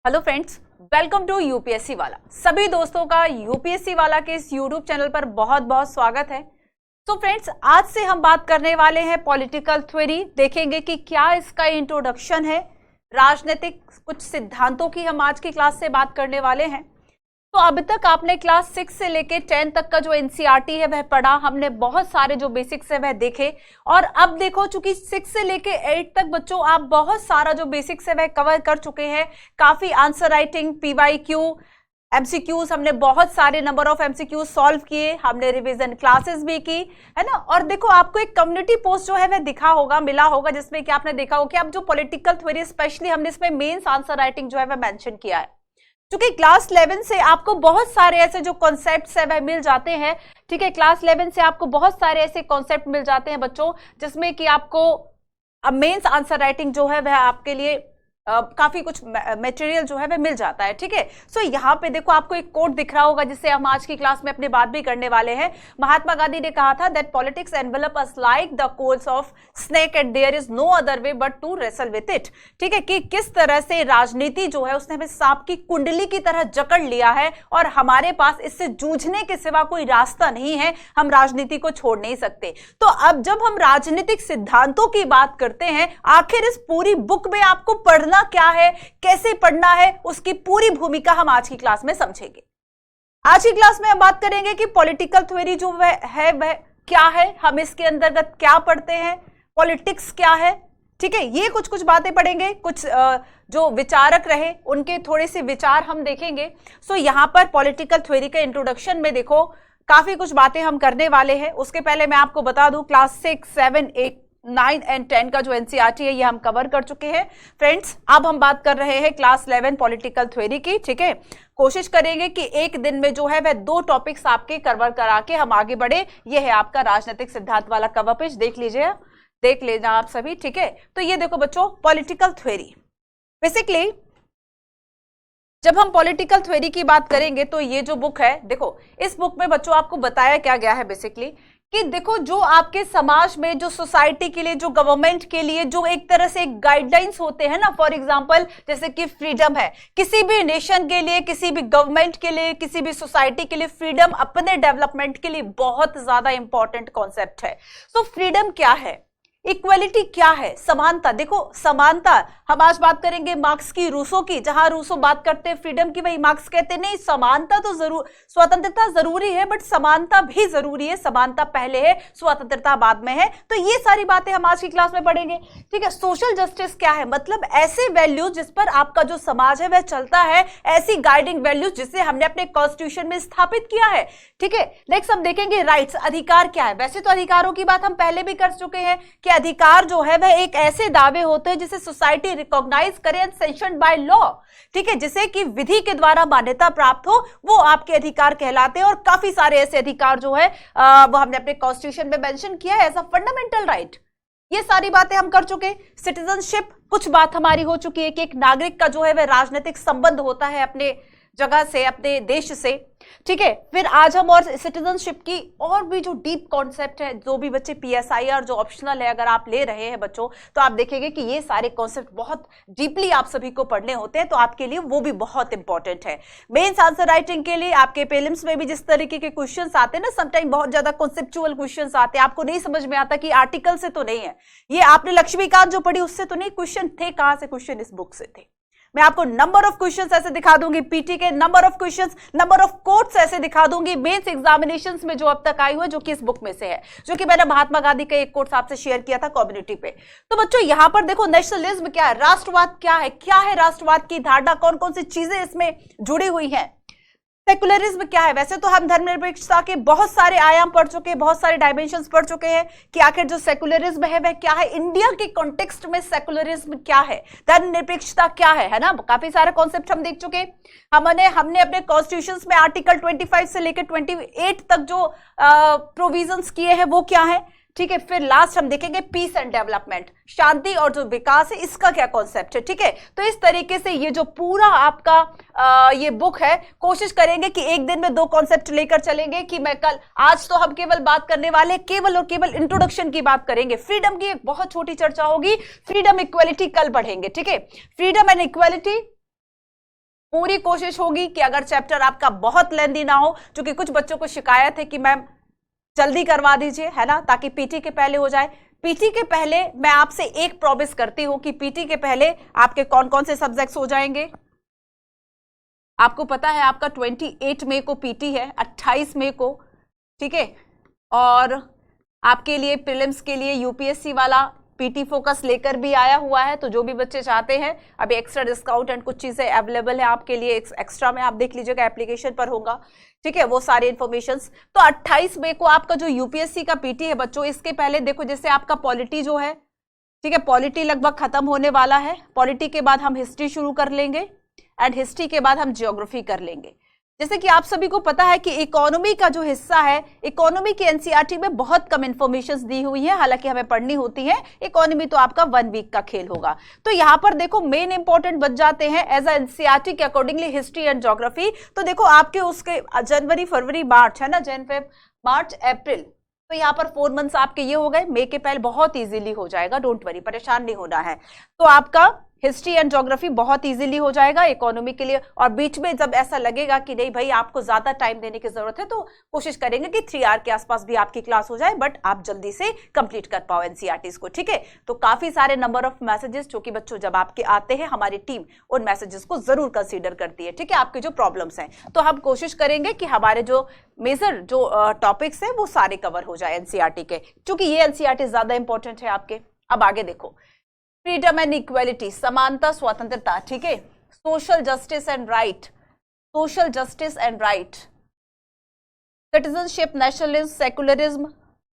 Hello friends, welcome to UPSC वाला। सभी दोस्तों का यूपीएससी वाला के इस यूट्यूब चैनल पर बहुत बहुत स्वागत है। तो फ्रेंड्स, आज से हम बात करने वाले हैं पॉलिटिकल थ्योरी। देखेंगे कि क्या इसका इंट्रोडक्शन है, राजनीतिक कुछ सिद्धांतों की हम आज की क्लास से बात करने वाले हैं। तो अभी तक आपने क्लास 6 से लेके 10 तक का जो एनसीईआरटी है वह पढ़ा, हमने बहुत सारे जो बेसिक्स है वह देखे। और अब देखो, चूंकि 6 से लेके 8 तक बच्चों आप बहुत सारा जो बेसिक्स है वह कवर कर चुके हैं। काफी आंसर राइटिंग, पीवाईक्यू, एमसीक्यूज, हमने बहुत सारे नंबर ऑफ एमसीक्यूज सॉल्व किए, हमने रिवीजन क्लासेस भी की, है ना। और देखो, आपको एक कम्युनिटी पोस्ट जो है वह दिखा होगा, मिला होगा, जिसमें कि आपने देखा होगा कि अब जो पॉलिटिकल थ्योरी स्पेशली हमने इसमें मेंस आंसर राइटिंग जो है वह मेंशन किया है। क्योंकि क्लास 11 से आपको बहुत सारे ऐसे जो कॉन्सेप्ट्स है वह मिल जाते हैं। ठीक है, क्लास 11 से आपको बहुत सारे ऐसे कॉन्सेप्ट मिल जाते हैं बच्चों, जिसमें कि आपको मेंस आंसर राइटिंग जो है वह आपके लिए काफी कुछ मटेरियल जो है वह मिल जाता है। ठीक है, सो यहाँ पे देखो आपको एक कोट दिख रहा होगा जिससे हम आज की क्लास में अपनी बात भी करने वाले हैं। महात्मा गांधी ने कहा था that politics envelop us like the course of snake and there is no other way but to wrestle with it. ठीक है, कि किस तरह से राजनीति जो है उसने हमें सांप की कुंडली की तरह जकड़ लिया है और हमारे पास इससे जूझने के सिवा कोई रास्ता नहीं है, हम राजनीति को छोड़ नहीं सकते। तो अब जब हम राजनीतिक सिद्धांतों की बात करते हैं, आखिर इस पूरी बुक में आपको पढ़ना क्या है, कैसे पढ़ना है, उसकी पूरी भूमिका हम आज की क्लास में समझेंगे। आज की क्लास में हम बात करेंगे कि पॉलिटिकल थ्योरी जो वह क्या है, हम इसके अंतर्गत क्या पढ़ते हैं, पॉलिटिक्स क्या है। ठीक है, ये कुछ बातें पढ़ेंगे, कुछ जो विचारक रहे उनके थोड़े से विचार हम देखेंगे। सो यहां पर पॉलिटिकल थ्योरी के इंट्रोडक्शन में देखो काफी कुछ बातें हम करने वाले हैं। उसके पहले मैं आपको बता दूं, क्लास 6, 7, 8, 9 एंड 10 का जो एनसीईआरटी है ये हम कवर कर चुके हैं। फ्रेंड्स, अब हम बात कर रहे हैं क्लास 11 पॉलिटिकल थ्योरी की। ठीक है, कोशिश करेंगे कि एक दिन में जो है वह 2 टॉपिक्स आपके कवर करा के हम आगे बढ़े। ये है आपका राजनीतिक सिद्धांत वाला कवर पेज, देख लेना आप सभी। ठीक है, तो ये देखो बच्चों, पॉलिटिकल थ्योरी बेसिकली जब हम पॉलिटिकल थ्योरी की बात करेंगे तो ये जो बुक है, देखो इस बुक में बच्चों आपको बताया क्या गया है बेसिकली कि देखो जो आपके समाज में, जो सोसाइटी के लिए, जो गवर्नमेंट के लिए जो एक तरह से गाइडलाइंस होते हैं ना, फॉर एग्जांपल जैसे कि फ्रीडम है किसी भी नेशन के लिए, किसी भी गवर्नमेंट के लिए, किसी भी सोसाइटी के लिए, फ्रीडम अपने डेवलपमेंट के लिए बहुत ज्यादा इंपॉर्टेंट कॉन्सेप्ट है। सो फ्रीडम क्या है, इक्वलिटी क्या है, समानता। देखो समानता, हम आज बात करेंगे मार्क्स की, रूसो की, जहां रूसो बात करते हैं फ्रीडम की, वही मार्क्स कहते नहीं, समानता तो जरूर, स्वतंत्रता जरूरी है बट समानता भी जरूरी है। समानता पहले है, स्वतंत्रता बाद में है। तो ये सारी बातें हम आज की क्लास में पढ़ेंगे। ठीक है, सोशल जस्टिस क्या है, मतलब ऐसे वैल्यूज जिस पर आपका जो समाज है वह चलता है, ऐसी गाइडिंग वैल्यूज जिसे हमने अपने कॉन्स्टिट्यूशन में स्थापित किया है। ठीक है, नेक्स्ट हम देखेंगे राइट्स, अधिकार क्या है। वैसे तो अधिकारों की बात हम पहले भी कर चुके हैं कि अधिकार जो है वह एक ऐसे दावे होते हैं जिसे सोसाइटी रिकॉग्नाइज करे एंड सैंक्शन्ड बाय लॉ। ठीक है, जिसे कि विधि के द्वारा मान्यता प्राप्त हो, वो आपके अधिकार कहलाते हैं। और काफी सारे ऐसे अधिकार जो है वो हमने अपने कॉन्स्टिट्यूशन में मेंशन किया है एज अ फंडामेंटल राइट। ये सारी बातें हम कर चुके। सिटीजनशिप, कुछ बात हमारी हो चुकी है कि एक नागरिक का जो है वह राजनीतिक संबंध होता है अपने जगह से, अपने देश से। ठीक है, फिर आज हम और सिटीजनशिप की और भी जो डीप कॉन्सेप्ट है, जो भी बच्चे पीएसआईआर जो ऑप्शनल है अगर आप ले रहे हैं बच्चों, तो आप देखेंगे कि ये सारे कॉन्सेप्ट बहुत डीपली आप सभी को पढ़ने होते हैं, तो आपके लिए वो भी बहुत इंपॉर्टेंट है। मेंस आंसर राइटिंग के लिए आपके प्रीलिम्स में भी जिस तरीके के क्वेश्चंस आते हैं ना, समटाइम बहुत ज्यादा कॉन्सेप्चुअल क्वेश्चंस आते हैं, आपको नहीं समझ में आता कि आर्टिकल से तो नहीं है, ये आपने लक्ष्मीकांत जो पढ़ी उससे तो नहीं, क्वेश्चन थे कहां से, क्वेश्चन इस बुक से थे। मैं आपको नंबर ऑफ क्वेश्चंस ऐसे दिखा दूंगी, पीटी के number of questions, number of quotes ऐसे दिखा दूंगी मेंस एग्जामिनेशंस में जो अब तक आई हुई है, जो कि इस बुक में से है, जो कि मैंने महात्मा गांधी का एक कोट्स आपसे शेयर किया था कम्युनिटी पे। तो बच्चों यहां पर देखो, नेशनलिज्म क्या है, राष्ट्रवाद क्या है राष्ट्रवाद की धारणा, कौन कौन सी चीजें इसमें जुड़ी हुई हैं। सेकुलरिज्म क्या है, वैसे तो हम धर्मनिरपेक्षता के बहुत सारे आयाम पढ़ चुके हैं, बहुत सारे डायमेंशंस पढ़ चुके हैं कि आखिर जो सेकुलरिज्म है वह क्या है, इंडिया के कॉन्टेक्स्ट में सेकुलरिज्म क्या है, धर्मनिरपेक्षता क्या है ना। काफी सारे कॉन्सेप्ट हम देख चुके। हमने अपने कॉन्स्टिट्यूशंस में आर्टिकल 25 से लेकर 28 तक जो प्रोविजंस किए हैं वो क्या है। ठीक है, फिर लास्ट हम देखेंगे पीस एंड डेवलपमेंट, शांति और जो विकास है इसका क्या कॉन्सेप्ट है। ठीक है, तो इस तरीके से ये जो पूरा आपका ये बुक है, कोशिश करेंगे कि एक दिन में 2 कॉन्सेप्ट लेकर चलेंगे कि मैं कल, आज तो हम केवल बात करने वाले केवल और केवल इंट्रोडक्शन की बात करेंगे। फ्रीडम की एक बहुत छोटी चर्चा होगी, फ्रीडम इक्वालिटी कल पढ़ेंगे। ठीक है, फ्रीडम एंड इक्वालिटी पूरी कोशिश होगी कि अगर चैप्टर आपका बहुत लेंदी ना हो, क्योंकि कुछ बच्चों को शिकायत है कि मैम जल्दी करवा दीजिए, है ना, ताकि पीटी के पहले हो जाए। पीटी के पहले मैं आपसे एक प्रॉमिस करती हूं कि पीटी के पहले आपके कौन कौन से सब्जेक्ट्स हो जाएंगे। आपको पता है आपका 28 मई को पीटी है, 28 मई को, ठीक है। और आपके लिए प्रीलिम्स के लिए यूपीएससी वाला पीटी फोकस लेकर भी आया हुआ है, तो जो भी बच्चे चाहते हैं अभी एक्स्ट्रा डिस्काउंट एंड कुछ चीजें अवेलेबल है आपके लिए एक्स्ट्रा में, आप देख लीजिएगा एप्लीकेशन पर होगा, ठीक है, वो सारी इन्फॉर्मेशंस। तो 28 मई को आपका जो यूपीएससी का पीटी है बच्चों, इसके पहले देखो जैसे आपका पॉलिटी जो है, ठीक है, पॉलिटी लगभग खत्म होने वाला है। पॉलिटी के बाद हम हिस्ट्री शुरू कर लेंगे एंड हिस्ट्री के बाद हम जियोग्राफी कर लेंगे। जैसे कि आप सभी को पता है कि इकोनॉमी का जो हिस्सा है, इकोनॉमी की एनसीईआरटी में बहुत कम इंफॉर्मेशंस दी हुई है, हालांकि हमें पढ़नी होती है। इकोनॉमी तो आपका 1 वीक का खेल होगा। तो यहाँ पर देखो मेन इंपॉर्टेंट बच जाते हैं एज अ एनसीईआरटी के अकॉर्डिंगली हिस्ट्री एंड ज्योग्राफी। तो देखो आपके उसके जनवरी, फरवरी, मार्च, है ना, मार्च, अप्रैल, तो यहाँ पर 4 मंथ्स आपके ये हो गए। मई के पहले बहुत इजीली हो जाएगा, डोंट वरी, परेशान नहीं होना है। तो आपका हिस्ट्री एंड ज्योग्राफी बहुत इजीली हो जाएगा इकोनॉमी के लिए। और बीच में जब ऐसा लगेगा कि नहीं भाई आपको ज्यादा टाइम देने की जरूरत है, तो कोशिश करेंगे कि 3 आवर के आसपास भी आपकी क्लास हो जाए, बट आप जल्दी से कंप्लीट कर पाओ एनसीईआरटीज को, ठीक है। तो काफी सारे नंबर ऑफ मैसेजेस जो कि बच्चों जब आपके आते हैं, हमारी टीम उन मैसेजेस को जरूर कंसीडर करती है, ठीक है, आपके जो प्रॉब्लम्स हैं। तो हम कोशिश करेंगे कि हमारे जो मेजर जो टॉपिक्स है वो सारे कवर हो जाए एनसीईआरटी के, क्योंकि ये एनसीईआरटी ज्यादा इंपॉर्टेंट है आपके। अब आगे देखो, फ्रीडम एंड इक्वेलिटी, समानता, स्वतंत्रता, ठीक है, social justice and right, social justice and right, citizenship, nationalism, secularism,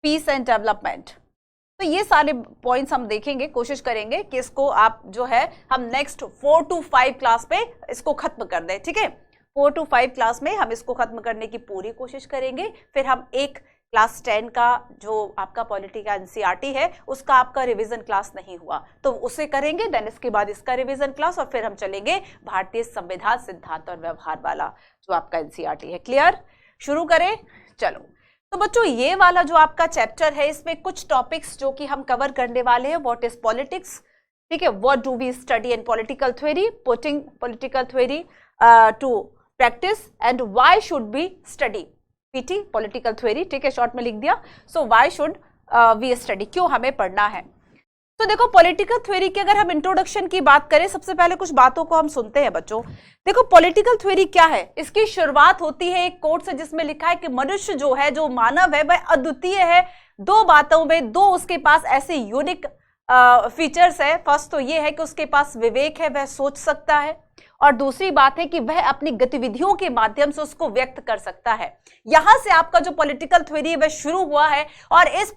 peace and development. तो ये सारे पॉइंट्स हम देखेंगे, कोशिश करेंगे कि इसको आप जो है हम नेक्स्ट 4 to 5 क्लास पे इसको खत्म कर दें, ठीक है। 4 to 5 क्लास में हम इसको खत्म करने की पूरी कोशिश करेंगे। फिर हम एक क्लास 10 का जो आपका पॉलिटी का एनसीईआरटी है उसका आपका रिवीजन क्लास नहीं हुआ तो उसे करेंगे, देन इसके बाद इसका रिवीजन क्लास, और फिर हम चलेंगे भारतीय संविधान, सिद्धांत और व्यवहार वाला जो आपका एनसीईआरटी है। क्लियर? शुरू करें, चलो। तो बच्चों ये वाला जो आपका चैप्टर है इसमें कुछ टॉपिक्स जो कि हम कवर करने वाले हैं। व्हाट इज पॉलिटिक्स, ठीक है, what do we study in political theory, putting political theory to practice, and why should be study PT political theory, ठीक है, शॉर्ट में लिख दिया। So why should we study, क्यों हमें पढ़ना है। तो देखो पॉलिटिकल थ्योरी की अगर हम इंट्रोडक्शन की बात करें, सबसे पहले कुछ बातों को हम सुनते हैं बच्चों। देखो पॉलिटिकल थ्योरी क्या है, इसकी शुरुआत होती है एक कोट से जिसमें लिखा है कि मनुष्य जो है, जो मानव है, वह अद्वितीय है 2 बातों में, 2 उसके पास ऐसे यूनिक फीचर्स है। फर्स्ट तो ये है कि उसके पास विवेक है, वह सोच सकता है, और दूसरी बात है कि वह अपनी गतिविधियों के माध्यम से उसको व्यक्त कर सकता है। यहां से आपका जो पॉलिटिकल थ्योरी है वह शुरू हुआ है, और इस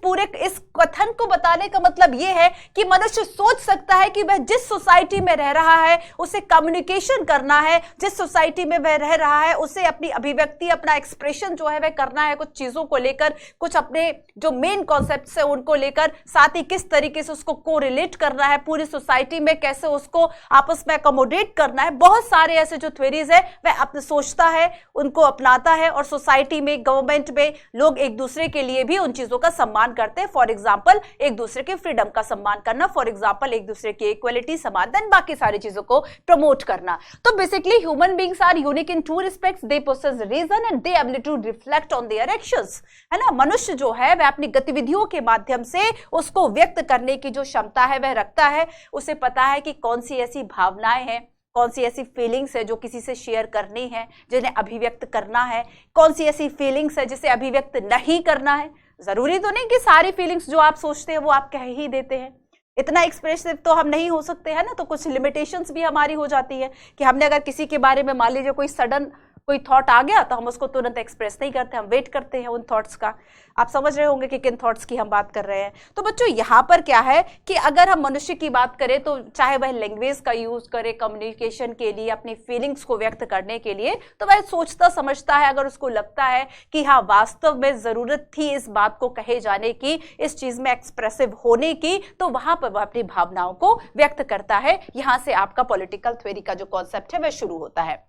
कथन को बताने का मतलब यह है कि मनुष्य सोच सकता है कि वह जिस सोसाइटी में रह रहा है उसे कम्युनिकेशन करना है, जिस सोसाइटी में वह रह रहा है उसे अपनी अभिव्यक्ति, अपना एक्सप्रेशन जो है वह करना है, कुछ चीजों को लेकर, कुछ अपने जो मेन कॉन्सेप्ट्स है उनको लेकर, साथ ही किस तरीके से उसको कोरिलेट करना है पूरी सोसाइटी में, कैसे उसको आपस में अकोमोडेट करना है। बहुत सारे ऐसे जो थ्योरीज है वह अपने सोचता है, उनको अपनाता है, और सोसाइटी में, गवर्नमेंट में लोग एक दूसरे के लिए भी उन चीजों का सम्मान करते हैं। फॉर एग्जांपल एक दूसरे के फ्रीडम का सम्मान करना, फॉर एग्जांपल एक दूसरे की इक्वलिटी, समानता, बाकी सारी चीजों को प्रमोट करना। तो basically human beings are unique in 2 respects, they possess reason and they ability to reflect on their actions, है ना। मनुष्य जो है वह अपनी गतिविधियों के माध्यम से उसको व्यक्त करने की जो क्षमता है वह रखता है। उसे पता है कि कौन सी ऐसी भावनाएं हैं, कौन सी ऐसी फीलिंग्स है जो किसी से शेयर करनी है, जिन्हें अभिव्यक्त करना है, कौन सी ऐसी फीलिंग्स है जिसे अभिव्यक्त नहीं करना है। जरूरी तो नहीं कि सारी फीलिंग्स जो आप सोचते हैं वो आप कह ही देते हैं, इतना एक्सप्रेसिव तो हम नहीं हो सकते हैं ना। तो कुछ लिमिटेशंस भी हमारी हो जाती है कि हमने अगर किसी के बारे में मान लीजिए कोई सडन कोई थॉट आ गया तो हम उसको तुरंत एक्सप्रेस नहीं करते, हम वेट करते हैं उन थॉट्स का। आप समझ रहे होंगे कि किन थॉट्स की हम बात कर रहे हैं। तो बच्चों यहाँ पर क्या है कि अगर हम मनुष्य की बात करें तो चाहे वह लैंग्वेज का यूज करे कम्युनिकेशन के लिए, अपनी फीलिंग्स को व्यक्त करने के लिए, तो वह सोचता समझता है। अगर उसको लगता है कि हाँ वास्तव में जरूरत थी इस बात को कहे जाने की, इस चीज में एक्सप्रेसिव होने की, तो वहां पर वह अपनी भावनाओं को व्यक्त करता है। यहां से आपका पॉलिटिकल थ्योरी का जो कॉन्सेप्ट है वह शुरू होता है।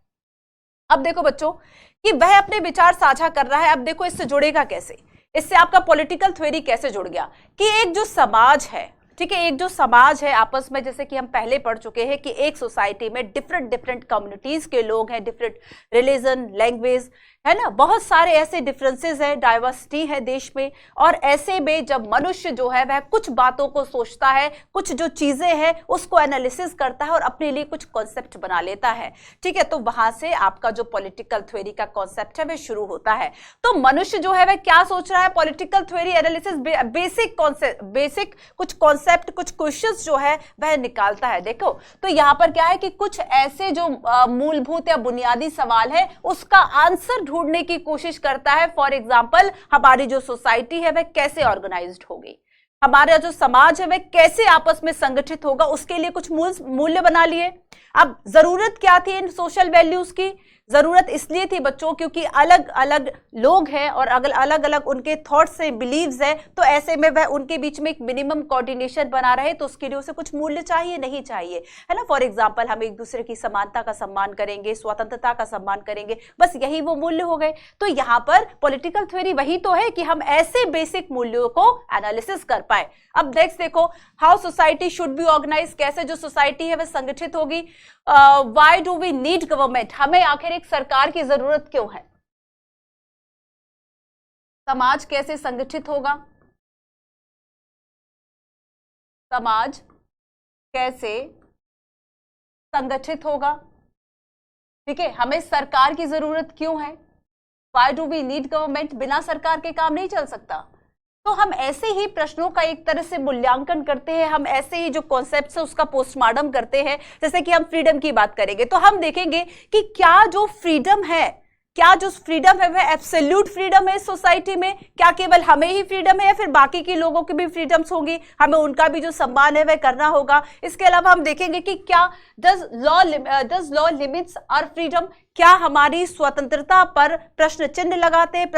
अब देखो बच्चों कि वह अपने विचार साझा कर रहा है। अब देखो इससे जुड़ेगा कैसे, इससे आपका पॉलिटिकल थ्योरी कैसे जुड़ गया कि एक जो समाज है, ठीक है, एक जो समाज है आपस में, जैसे कि हम पहले पढ़ चुके हैं कि एक सोसाइटी में डिफरेंट डिफरेंट कम्युनिटीज के लोग हैं, डिफरेंट रिलीजन, लैंग्वेज, है ना, बहुत सारे ऐसे डिफरेंसेस है, डाइवर्सिटी है देश में। और ऐसे में जब मनुष्य जो है वह कुछ बातों को सोचता है, कुछ जो चीजें हैं उसको एनालिसिस करता है और अपने लिए कुछ कॉन्सेप्ट बना लेता है। ठीक है, तो वहां से आपका जो पॉलिटिकल थ्योरी का कॉन्सेप्ट है वह शुरू होता है। तो मनुष्य जो है वह क्या सोच रहा है, political theory analysis basic concept, basic कुछ कॉन्सेप्ट, कुछ क्वेश्चंस जो है वह निकालता है। देखो, तो यहां पर क्या है कि कुछ ऐसे जो मूलभूत या बुनियादी सवाल है उसका आंसर ढूंढने की कोशिश करता है। फॉर एग्जाम्पल, हमारी जो सोसाइटी है वह कैसे ऑर्गेनाइज्ड होगी, हमारा जो समाज है वह कैसे आपस में संगठित होगा, उसके लिए कुछ मूल्य बना लिए। अब जरूरत क्या थी इन सोशल वैल्यूज की? जरूरत इसलिए थी बच्चों क्योंकि अलग अलग लोग हैं और अलग अलग उनके थॉट्स से बिलीव्स है, तो ऐसे में वह उनके बीच में एक मिनिमम कोऑर्डिनेशन बना रहे, तो उसके लिए उसे कुछ मूल्य चाहिए, नहीं चाहिए, है ना। फॉर एग्जांपल, हम एक दूसरे की समानता का सम्मान करेंगे, स्वतंत्रता का सम्मान करेंगे, बस यही वो मूल्य हो गए। तो यहाँ पर पॉलिटिकल थ्योरी वही तो है कि हम ऐसे बेसिक मूल्यों को एनालिसिस कर पाए। अब नेक्स्ट देखो, how society should be organise, कैसे जो सोसाइटी है वह संगठित होगी। Why do we need government, हमें आखिर एक सरकार की जरूरत क्यों है, समाज कैसे संगठित होगा, समाज कैसे संगठित होगा, ठीक है, हमें सरकार की जरूरत क्यों है, why do we need government, बिना सरकार के काम नहीं चल सकता। तो हम ऐसे ही प्रश्नों का एक तरह से मूल्यांकन करते हैं, हम ऐसे ही जो कॉन्सेप्ट्स है उसका पोस्टमार्टम करते हैं। जैसे कि हम फ्रीडम की बात करेंगे तो हम देखेंगे कि क्या जो फ्रीडम है, क्या जो फ्रीडम है वह एब्सोल्यूट फ्रीडम है सोसाइटी में, क्या केवल हमें ही फ्रीडम है या फिर बाकी के लोगों की भी फ्रीडम्स होंगी, हमें उनका भी जो सम्मान है वह करना होगा। इसके अलावा हम देखेंगे कि क्या does law limits our freedom, क्या हमारी स्वतंत्रता पर प्रश्न चिन्ह लगाते हैं,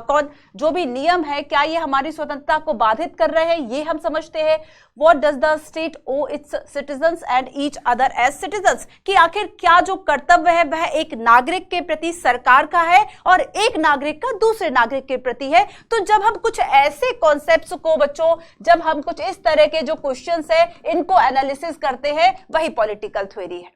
कौन जो भी नियम है क्या ये हमारी स्वतंत्रता को बाधित कर रहे हैं, ये हम समझते हैं। What does the state owe its citizens and each other as citizens, कि आखिर क्या जो कर्तव्य है वह एक नागरिक के प्रति सरकार का है और एक नागरिक का दूसरे नागरिक के प्रति है। तो जब हम कुछ ऐसे कॉन्सेप्ट्स को बच्चों, जब हम कुछ इस तरह के जो क्वेश्चंस है इनको एनालिसिस करते हैं, वही पॉलिटिकल थ्योरी है,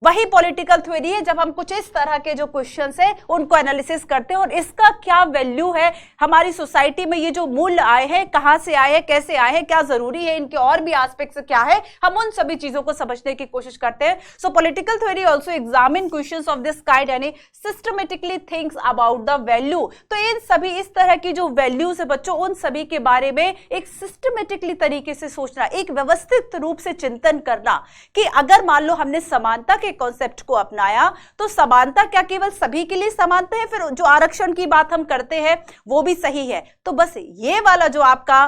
वही पॉलिटिकल थ्योरी है। जब हम कुछ इस तरह के जो क्वेश्चंस है उनको एनालिसिस करते हैं और इसका क्या वैल्यू है हमारी सोसाइटी में, ये जो मूल्य आए हैं कहां से आए हैं, कैसे आए हैं, क्या जरूरी है, इनके और भी एस्पेक्ट्स क्या है, हम उन सभी चीजों को समझने की कोशिश करते हैं। So political theory also examine questions of this kind, यानी systematically thinks about the value. तो इन सभी इस तरह की जो वैल्यूज है बच्चों, उन सभी के बारे में एक सिस्टमेटिकली तरीके से सोचना, एक व्यवस्थित रूप से चिंतन करना कि अगर मान लो हमने समानता के कॉन्सेप्ट को अपनाया तो समानता क्या केवल सभी के लिए समानता है, फिर जो आरक्षण की बात हम करते हैं वो भी सही है। तो बस ये वाला जो आपका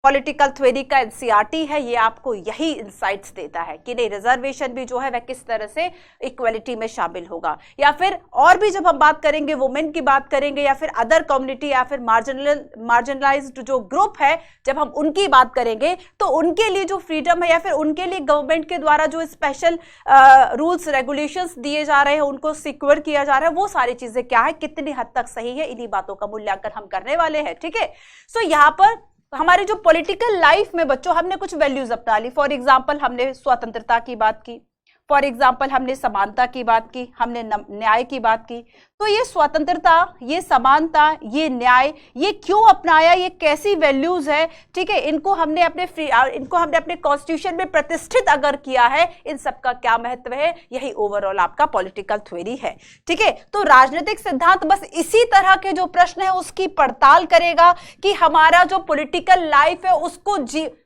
पॉलिटिकल थ्योरी का एनसीईआरटी है ये आपको यही इनसाइट्स देता है कि नहीं, रिजर्वेशन भी जो है वह किस तरह से इक्वलिटी में शामिल होगा, या फिर और भी जब हम बात करेंगे वुमेन की बात करेंगे, या फिर अदर कम्युनिटी या फिर मार्जिनलाइज्ड जो ग्रुप है, जब हम उनकी बात करेंगे तो उनके लिए जो फ्रीडम है या फिर उनके लिए गवर्नमेंट के द्वारा जो स्पेशल रूल्स रेगुलेशंस दिए जा रहे हैं, उनको सिक्योर किया जा रहा है, वो सारी चीजें क्या है, कितनी हद तक सही है, इन्हीं बातों का मूल्यांकन हम करने वाले हैं। ठीक है, सो यहाँ पर हमारी जो पॉलिटिकल लाइफ में बच्चों हमने कुछ वैल्यूज अपना ली। फॉर एग्जांपल हमने स्वतंत्रता की बात की, फॉर एग्जाम्पल हमने समानता की बात की, हमने न्याय की बात की। तो ये स्वतंत्रता, ये समानता, ये न्याय, ये क्यों अपनाया, ये कैसी वैल्यूज है, ठीक है, इनको हमने अपने कॉन्स्टिट्यूशन में प्रतिष्ठित अगर किया है, इन सब का क्या महत्व है, यही ओवरऑल आपका पॉलिटिकल थ्योरी है। ठीक है, तो राजनीतिक सिद्धांत बस इसी तरह के जो प्रश्न है उसकी पड़ताल करेगा कि हमारा जो पॉलिटिकल लाइफ है उसको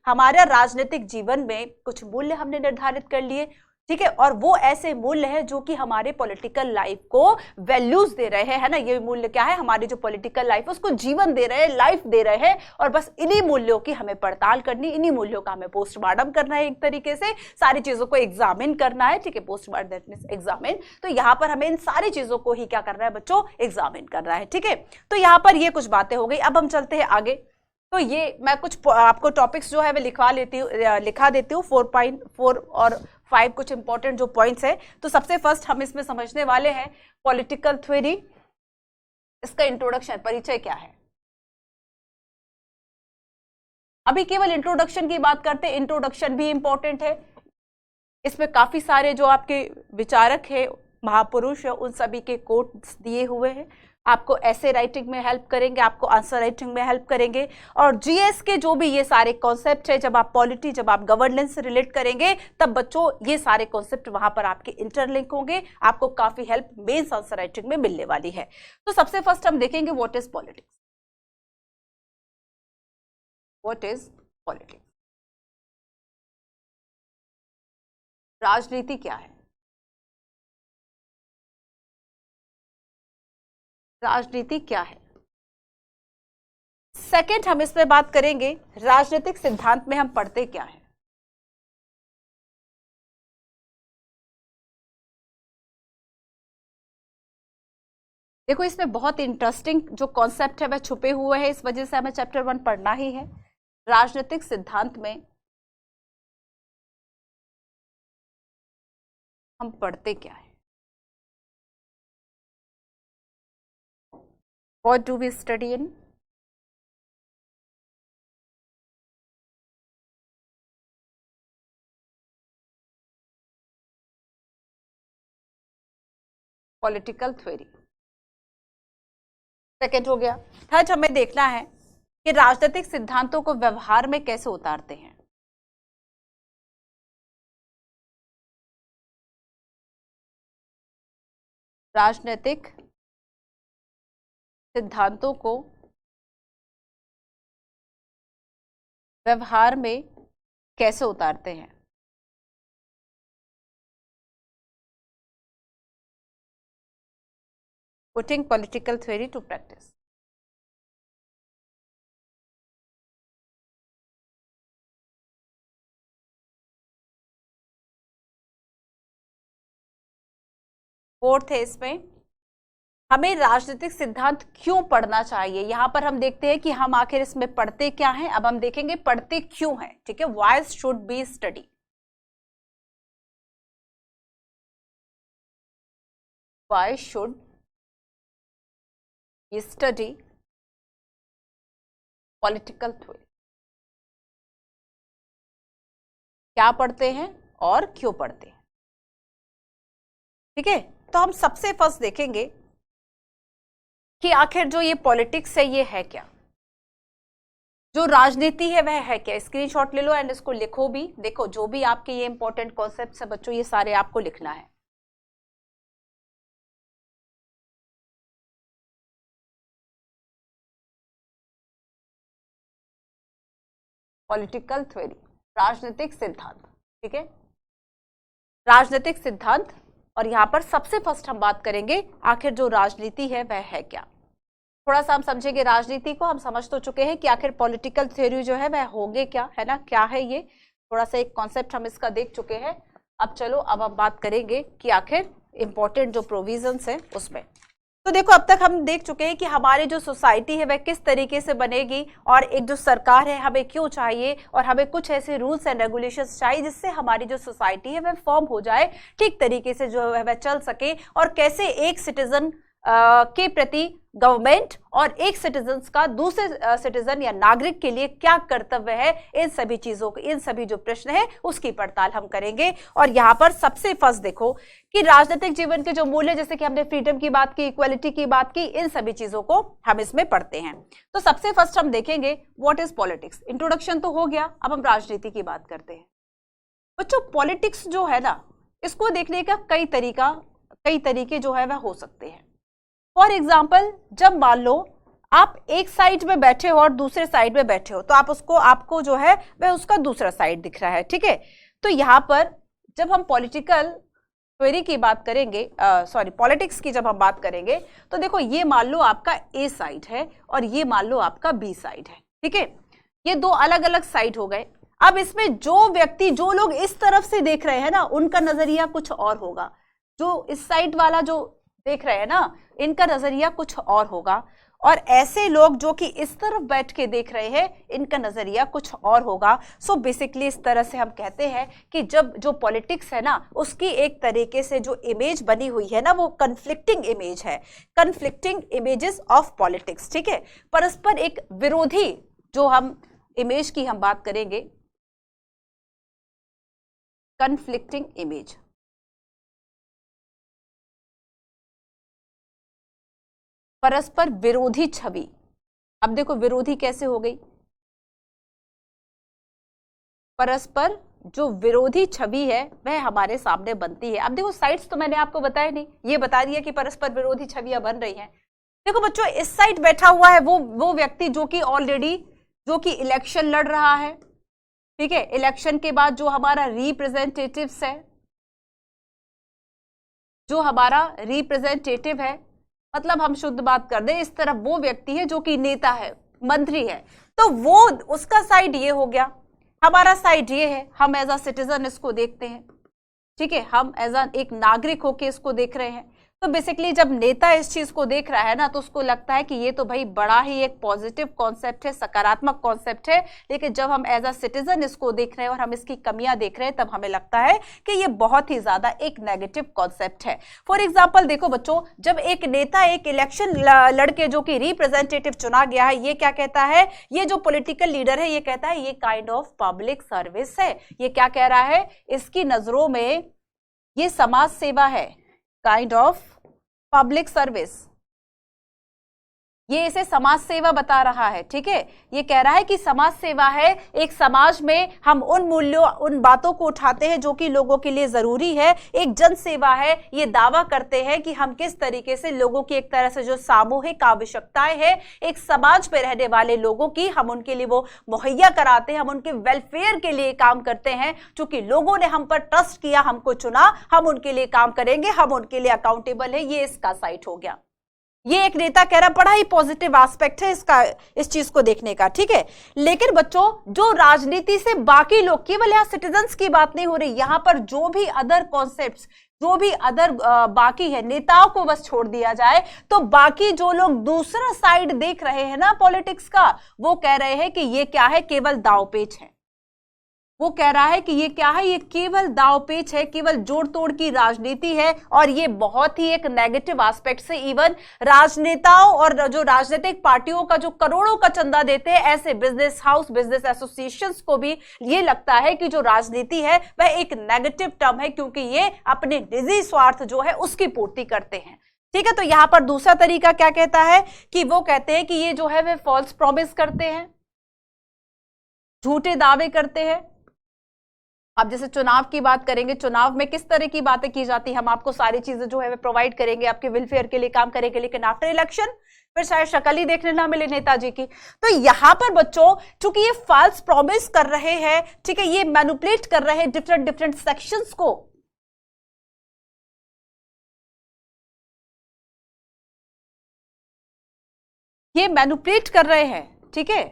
हमारा राजनीतिक जीवन में कुछ मूल्य हमने निर्धारित कर लिए, ठीक है, और वो ऐसे मूल्य है जो कि हमारे पॉलिटिकल लाइफ को वैल्यूज दे रहे हैं, है ना। ये मूल्य क्या है, हमारी जो पॉलिटिकल लाइफ है उसको जीवन दे रहे हैं, लाइफ दे रहे हैं, और बस इन्हीं मूल्यों की हमें पड़ताल करनी, इन्हीं मूल्यों का हमें पोस्टमार्टम करना है, एक तरीके से सारी चीजों को एग्जामिन करना है। ठीक है, पोस्टमार्टम दैट मींस एग्जामिन। तो यहाँ पर हमें इन सारी चीजों को ही क्या करना है बच्चों, एग्जामिन करना है। ठीक है, तो यहाँ पर ये कुछ बातें हो गई। अब हम चलते हैं आगे। तो ये मैं कुछ आपको टॉपिक्स जो है मैं लिखा देती हूँ 4.4 और 5 कुछ इंपॉर्टेंट जो पॉइंट्स है। तो सबसे फर्स्ट हम इसमें समझने वाले हैं पॉलिटिकल थ्योरी, इसका इंट्रोडक्शन, परिचय क्या है। अभी केवल इंट्रोडक्शन की बात करते हैं, इंट्रोडक्शन भी इंपॉर्टेंट है। इसमें काफी सारे जो आपके विचारक है, महापुरुष है, उन सभी के कोट्स दिए हुए हैं। आपको ऐसे राइटिंग में हेल्प करेंगे, आपको आंसर राइटिंग में हेल्प करेंगे, और जीएस के जो भी ये सारे कॉन्सेप्ट है, जब आप पॉलिटी, जब आप गवर्नेंस से रिलेट करेंगे, तब बच्चों ये सारे कॉन्सेप्ट वहां पर आपके इंटरलिंक होंगे, आपको काफी हेल्प मेंस आंसर राइटिंग में मिलने वाली है। तो सबसे फर्स्ट हम देखेंगे what is politics. What is politics? राजनीति क्या है? राजनीति क्या है? सेकंड हम इसमें बात करेंगे राजनीतिक सिद्धांत में हम पढ़ते क्या है। देखो इसमें बहुत इंटरेस्टिंग जो कॉन्सेप्ट है वह छुपे हुए हैं, इस वजह से हमें चैप्टर 1 पढ़ना ही है। राजनीतिक सिद्धांत में हम पढ़ते क्या है? What do we study in? Political theory. Second हो गया। थर्ड हमें देखना है कि राजनीतिक सिद्धांतों को व्यवहार में कैसे उतारते हैं। राजनीतिक सिद्धांतों को व्यवहार में कैसे उतारते हैं। Putting political theory to practice. Fourth है इसमें हमें राजनीतिक सिद्धांत क्यों पढ़ना चाहिए। यहां पर हम देखते हैं कि हम आखिर इसमें पढ़ते क्या हैं। अब हम देखेंगे पढ़ते क्यों हैं, ठीक है। Why should be study? Why should we study political theory? क्या पढ़ते हैं और क्यों पढ़ते हैं, ठीक है। तो हम सबसे फर्स्ट देखेंगे कि आखिर जो ये पॉलिटिक्स है ये है क्या, जो राजनीति है वह है क्या। स्क्रीनशॉट ले लो एंड इसको लिखो भी। देखो जो भी आपके ये इंपॉर्टेंट कॉन्सेप्ट्स है बच्चों, ये सारे आपको लिखना है। पॉलिटिकल थ्योरी, राजनीतिक सिद्धांत, ठीक है। राजनीतिक सिद्धांत, और यहां पर सबसे फर्स्ट हम बात करेंगे आखिर जो राजनीति है वह है क्या। थोड़ा सा हम समझेंगे राजनीति को। हम समझ तो चुके हैं कि आखिर पॉलिटिकल थ्योरी जो है वह होंगे क्या, है ना, क्या है ये। थोड़ा सा एक कॉन्सेप्ट हम इसका देख चुके हैं। अब चलो अब हम बात करेंगे कि आखिर इंपॉर्टेंट जो प्रोविजंस है उसमें। तो देखो अब तक हम देख चुके हैं कि हमारी जो सोसाइटी है वह किस तरीके से बनेगी, और एक जो सरकार है हमें क्यों चाहिए, और हमें कुछ ऐसे रूल्स एंड रेगुलेशंस चाहिए जिससे हमारी जो सोसाइटी है वह फॉर्म हो जाए, ठीक तरीके से जो है वह चल सके, और कैसे एक सिटीजन के प्रति गवर्नमेंट और एक सिटीजन का दूसरे सिटीजन या नागरिक के लिए क्या कर्तव्य है, इन सभी चीजों को, इन सभी जो प्रश्न है उसकी पड़ताल हम करेंगे। और यहाँ पर सबसे फर्स्ट देखो कि राजनीतिक जीवन के जो मूल्य, जैसे कि हमने फ्रीडम की बात की, इक्वालिटी की बात की, इन सभी चीजों को हम इसमें पढ़ते हैं। तो सबसे फर्स्ट हम देखेंगे व्हाट इज पॉलिटिक्स। इंट्रोडक्शन तो हो गया, अब हम राजनीति की बात करते हैं। बच्चों पॉलिटिक्स जो है ना, इसको देखने का कई तरीके जो है वह हो सकते हैं। फॉर एग्जाम्पल, जब मान लो आप एक साइड में बैठे हो और दूसरे साइड में बैठे हो, तो आपको जो है वह उसका दूसरा साइड दिख रहा है, ठीक है। तो यहाँ पर जब हम पॉलिटिकल थ्योरी की बात करेंगे, पॉलिटिक्स की जब हम बात करेंगे, तो देखो ये मान लो आपका ए साइड है और ये मान लो आपका बी साइड है, ठीक है। ये दो अलग अलग साइड हो गए। अब इसमें जो लोग इस तरफ से देख रहे हैं ना, उनका नजरिया कुछ और होगा। जो इस साइड वाला जो देख रहे हैं ना, इनका नजरिया कुछ और होगा, और ऐसे लोग जो कि इस तरफ बैठ के देख रहे हैं, इनका नजरिया कुछ और होगा। सो बेसिकली इस तरह से हम कहते हैं कि जब जो पॉलिटिक्स है ना, उसकी एक तरीके से जो इमेज बनी हुई है ना, वो कन्फ्लिक्टिंग इमेज है, कन्फ्लिक्टिंग इमेजेस ऑफ पॉलिटिक्स, ठीक है। परस्पर एक विरोधी जो हम इमेज की हम बात करेंगे, कन्फ्लिक्टिंग इमेज। परस्पर विरोधी छवि। अब देखो विरोधी कैसे हो गई, परस्पर जो विरोधी छवि है वह हमारे सामने बनती है। अब देखो साइड्स तो मैंने आपको बताया नहीं, ये बता दिया कि परस्पर विरोधी छवियां बन रही हैं। देखो बच्चों, इस साइड बैठा हुआ है वो व्यक्ति जो कि ऑलरेडी जो कि इलेक्शन लड़ रहा है, ठीक है। इलेक्शन के बाद जो हमारा रिप्रेजेंटेटिव्स है, जो हमारा रिप्रेजेंटेटिव है, मतलब हम शुद्ध बात कर दें, इस तरफ वो व्यक्ति है जो कि नेता है, मंत्री है, तो वो उसका साइड ये हो गया, हमारा साइड ये है, हम एज अ सिटीजन इसको देखते हैं, ठीक है, हम एज अ एक नागरिक होके इसको देख रहे हैं। तो बेसिकली जब नेता इस चीज को देख रहा है ना, तो उसको लगता है कि ये तो भाई बड़ा ही एक पॉजिटिव कॉन्सेप्ट है, सकारात्मक कॉन्सेप्ट है। लेकिन जब हम एज अ सिटीजन इसको देख रहे हैं और हम इसकी कमियां देख रहे हैं, तब हमें लगता है कि ये बहुत ही ज्यादा एक नेगेटिव कॉन्सेप्ट है। फॉर एग्जाम्पल देखो बच्चों, जब एक नेता एक इलेक्शन लड़के जो कि रिप्रेजेंटेटिव चुना गया है, ये क्या कहता है, ये जो पॉलिटिकल लीडर है ये कहता है ये काइंड ऑफ पब्लिक सर्विस है। ये क्या कह रहा है, इसकी नजरों में ये समाज सेवा है, काइंड ऑफ पब्लिक सर्विस, ये इसे समाज सेवा बता रहा है, ठीक है। ये कह रहा है कि समाज सेवा है, एक समाज में हम उन मूल्यों, उन बातों को उठाते हैं जो कि लोगों के लिए जरूरी है, एक जन सेवा है। ये दावा करते हैं कि हम किस तरीके से लोगों की एक तरह से जो सामूहिक आवश्यकताएं हैं, एक समाज में रहने वाले लोगों की, हम उनके लिए वो मुहैया कराते हैं, हम उनके वेलफेयर के लिए काम करते हैं। चूंकि लोगों ने हम पर ट्रस्ट किया, हमको चुना, हम उनके लिए काम करेंगे, हम उनके लिए अकाउंटेबल है। ये इसका साइड हो गया। ये एक नेता कह रहा, बड़ा ही पॉजिटिव एस्पेक्ट है इसका, इस चीज को देखने का, ठीक है। लेकिन बच्चों, जो राजनीति से बाकी लोग, केवल यहां सिटीजन्स की बात नहीं हो रही, यहां पर जो भी अदर कॉन्सेप्ट्स, जो भी अदर बाकी है, नेताओं को बस छोड़ दिया जाए, तो बाकी जो लोग दूसरा साइड देख रहे हैं ना पॉलिटिक्स का, वो कह रहे हैं कि ये क्या है, केवल दांवपेच है। वो कह रहा है कि ये क्या है, ये केवल दांवपेच है, केवल जोड़ तोड़ की राजनीति है। और ये बहुत ही एक नेगेटिव एस्पेक्ट से इवन राजनेताओं और जो राजनीतिक पार्टियों का जो करोड़ों का चंदा देते हैं, ऐसे बिजनेस हाउस, बिजनेस एसोसिएशंस को भी ये लगता है कि जो राजनीति है वह एक नेगेटिव टर्म है, क्योंकि ये अपने निजी स्वार्थ जो है उसकी पूर्ति करते हैं, ठीक है। तो यहां पर दूसरा तरीका क्या कहता है कि वो कहते हैं कि ये जो है वे फॉल्स प्रॉमिस करते हैं, झूठे दावे करते हैं। अब जैसे चुनाव की बात करेंगे, चुनाव में किस तरह की बातें की जाती है, हम आपको सारी चीजें जो है वे प्रोवाइड करेंगे, आपके वेलफेयर के लिए काम करेंगे, लेकिन आफ्टर इलेक्शन फिर शायद शक्ल ही देखने ना मिले नेताजी की। तो यहां पर बच्चों, चूंकि ये फॉल्स प्रॉमिस कर रहे हैं, ठीक है, ये मैनिपुलेट कर रहे हैं डिफरेंट सेक्शंस को, ये मैनिपुलेट कर रहे हैं, ठीक है,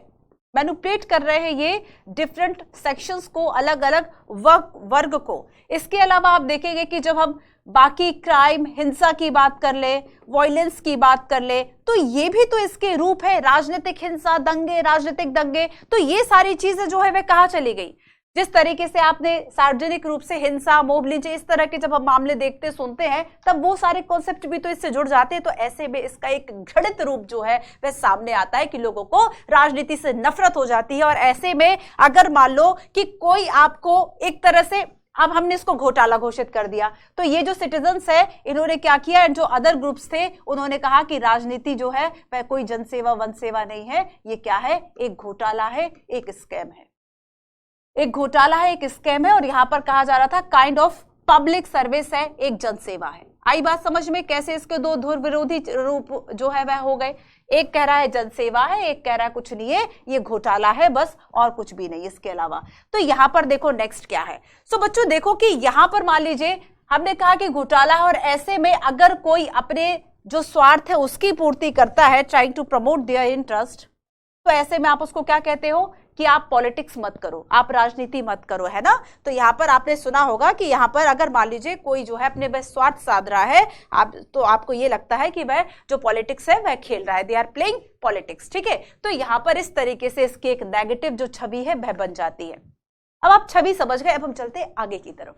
मैनिपुलेट कर रहे हैं ये डिफरेंट सेक्शंस को, अलग अलग वर्ग को। इसके अलावा आप देखेंगे कि जब हम बाकी क्राइम, हिंसा की बात कर ले, वायलेंस की बात कर ले, तो ये भी तो इसके रूप है, राजनीतिक हिंसा, दंगे, राजनीतिक दंगे। तो ये सारी चीजें जो है वे कहां चली गई। जिस तरीके से आपने सार्वजनिक रूप से हिंसा, मोब लिंच, इस तरह के जब हम मामले देखते सुनते हैं, तब वो सारे कॉन्सेप्ट भी तो इससे जुड़ जाते हैं। तो ऐसे में इसका एक घटित रूप जो है वह सामने आता है कि लोगों को राजनीति से नफरत हो जाती है। और ऐसे में अगर मान लो कि कोई आपको एक तरह से, अब हमने इसको घोटाला घोषित कर दिया, तो ये जो सिटीजन्स है इन्होंने क्या किया, जो अदर ग्रुप्स थे उन्होंने कहा कि राजनीति जो है वह कोई जनसेवा वन सेवा नहीं है, ये क्या है, एक घोटाला है, एक स्कैम है, एक घोटाला है, एक स्कैम है। और यहां पर कहा जा रहा था काइंड ऑफ पब्लिक सर्विस है, एक जनसेवा है। आई बात समझ में, कैसे इसके दो ध्रुव विरोधी रूप जो है वह हो गए। एक कह रहा है जनसेवा है, एक कह रहा है कुछ नहीं है, ये घोटाला है बस, और कुछ भी नहीं इसके अलावा। तो यहां पर देखो नेक्स्ट क्या है। सो बच्चों देखो कि यहां पर मान लीजिए हमने कहा कि घोटाला है, और ऐसे में अगर कोई अपने जो स्वार्थ है उसकी पूर्ति करता है, trying to promote their interest, तो ऐसे में आप उसको क्या कहते हो कि आप पॉलिटिक्स मत करो, आप राजनीति मत करो, है ना। तो यहां पर आपने सुना होगा कि यहां पर अगर मान लीजिए कोई जो है अपने बस स्वार्थ साध रहा है, तो आपको ये लगता है कि वह जो पॉलिटिक्स है वह खेल रहा है, दे आर प्लेइंग पॉलिटिक्स, ठीक है। तो यहां पर इस तरीके से इसकी एक नेगेटिव जो छवि है वह बन जाती है। अब आप छवि समझ गए, अब हम चलते हैं आगे की तरफ।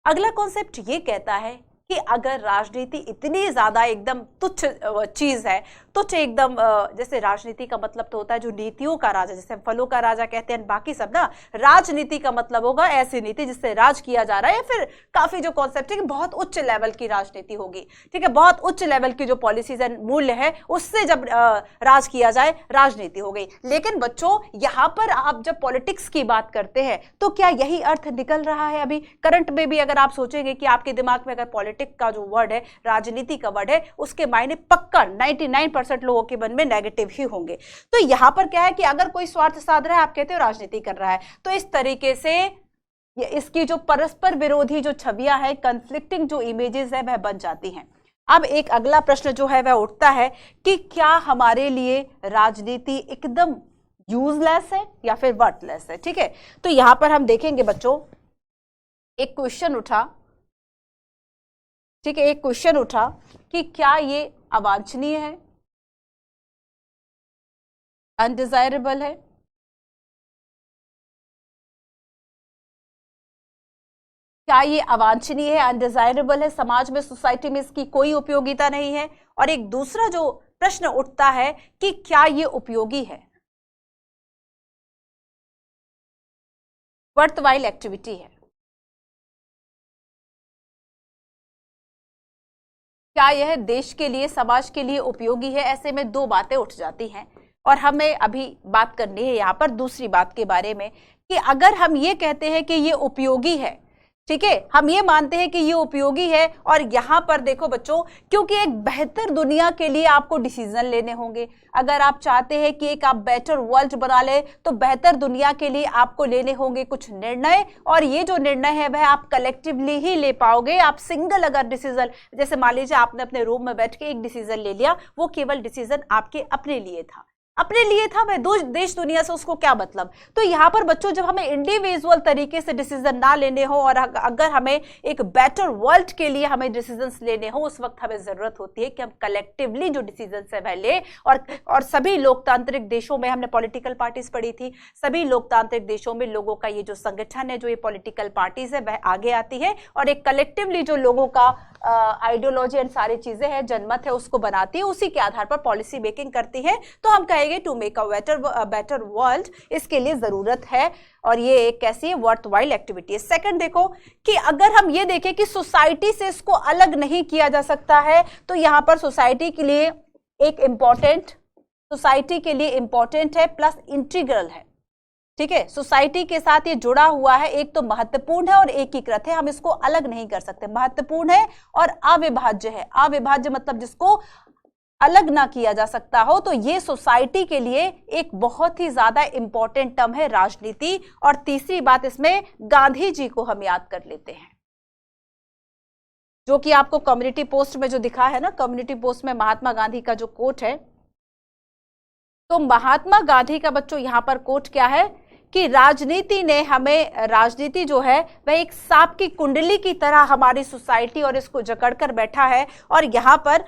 अगला कॉन्सेप्ट ये कहता है कि अगर राजनीति इतनी ज्यादा एकदम तुच्छ चीज है, तुच्छ एकदम, जैसे राजनीति का मतलब तो होता है जो नीतियों का राजा, जैसे फलों का राजा कहते हैं बाकी सब ना, राजनीति का मतलब होगा ऐसी नीति जिससे राज किया जा रहा है, या फिर काफी जो कॉन्सेप्ट है कि बहुत उच्च लेवल की राजनीति होगी, ठीक है, बहुत उच्च लेवल की जो पॉलिसीज एंड मूल्य है उससे जब राज किया जाए राजनीति हो गई। लेकिन बच्चों यहाँ पर आप जब पॉलिटिक्स की बात करते हैं तो क्या यही अर्थ निकल रहा है? अभी करंट में भी अगर आप सोचेंगे कि आपके दिमाग में अगर पॉलिटिक्स का जो वर्ड है, राजनीति का वर्ड है, उसके मायने पक्का 99% लोगों के मन में नेगेटिव ही होंगे। तो यहां पर क्या है कि अगर कोई स्वार्थ साध रहा है, आप कहते हो राजनीति कर रहा है, तो इस तरीके से इसकी जो परस्पर विरोधी जो छवियां हैं, कंफ्लिक्टिंग जो इमेजेस है वह बन जाती हैं। अब एक अगला प्रश्न जो है वह उठता है कि क्या हमारे लिए राजनीति एकदम यूजलेस है या फिर वर्थलेस है? ठीक है, तो यहां पर हम देखेंगे बच्चों, एक क्वेश्चन उठा, ठीक है, एक क्वेश्चन उठा कि क्या ये अवांछनीय है, अनडिजायरेबल है, क्या ये अवांछनीय है, अनडिजायरेबल है, समाज में, सोसाइटी में इसकी कोई उपयोगिता नहीं है? और एक दूसरा जो प्रश्न उठता है कि क्या ये उपयोगी है, वर्थवाइल एक्टिविटी है, क्या यह देश के लिए, समाज के लिए उपयोगी है? ऐसे में दो बातें उठ जाती हैं और हमें अभी बात करनी है यहाँ पर दूसरी बात के बारे में कि अगर हम ये कहते हैं कि ये उपयोगी है, ठीक है, हम ये मानते हैं कि ये उपयोगी है, और यहां पर देखो बच्चों, क्योंकि एक बेहतर दुनिया के लिए आपको डिसीजन लेने होंगे। अगर आप चाहते हैं कि एक आप बेटर वर्ल्ड बना ले तो बेहतर दुनिया के लिए आपको लेने होंगे कुछ निर्णय, और ये जो निर्णय है वह आप कलेक्टिवली ही ले पाओगे। आप सिंगल अगर डिसीजन, जैसे मान लीजिए आपने अपने रूम में बैठ के एक डिसीजन ले लिया, वो केवल डिसीजन आपके अपने लिए था, अपने लिए था, वह देश दुनिया से उसको क्या मतलब। तो यहाँ पर बच्चों जब हमें इंडिविजुअल तरीके से डिसीजन ना लेने हो और अगर हमें एक बेटर वर्ल्ड के लिए हमें डिसीजंस लेने हो, उस वक्त हमें जरूरत होती है कि हम कलेक्टिवली जो डिसीजंस है वह ले। और सभी लोकतांत्रिक देशों में, हमने पॉलिटिकल पार्टीज पढ़ी थी, सभी लोकतांत्रिक देशों में लोगों का ये जो संगठन है, जो ये पॉलिटिकल पार्टीज है, वह आगे आती है और एक कलेक्टिवली जो लोगों का आइडियोलॉजी एंड सारी चीजें हैं, जनमत है, उसको बनाती है, उसी के आधार पर पॉलिसी मेकिंग करती है। तो हम कहेंगे to make a better world, इसके लिए जरूरत है, और ये एक कैसी है, वर्थवाइल एक्टिविटी है। सेकंड देखो कि अगर हम ये देखें कि सोसाइटी से इसको अलग नहीं किया जा सकता है, तो यहां पर सोसाइटी के लिए एक इंपॉर्टेंट, सोसाइटी के लिए इंपॉर्टेंट है प्लस इंटीग्रल है, ठीक है, सोसाइटी के साथ ये जुड़ा हुआ है, एक तो महत्वपूर्ण है और एकीकृत है, हम इसको अलग नहीं कर सकते, महत्वपूर्ण है और अविभाज्य है। अविभाज्य मतलब जिसको अलग ना किया जा सकता हो, तो ये सोसाइटी के लिए एक बहुत ही ज्यादा इंपॉर्टेंट टर्म है राजनीति। और तीसरी बात इसमें गांधी जी को हम याद कर लेते हैं, जो कि आपको कम्युनिटी पोस्ट में जो दिखा है ना, कम्युनिटी पोस्ट में महात्मा गांधी का जो कोट है, तो महात्मा गांधी का बच्चों यहां पर कोट क्या है कि राजनीति ने हमें, राजनीति जो है वह एक सांप की कुंडली की तरह हमारी सोसाइटी और इसको जकड़ कर बैठा है, और यहां पर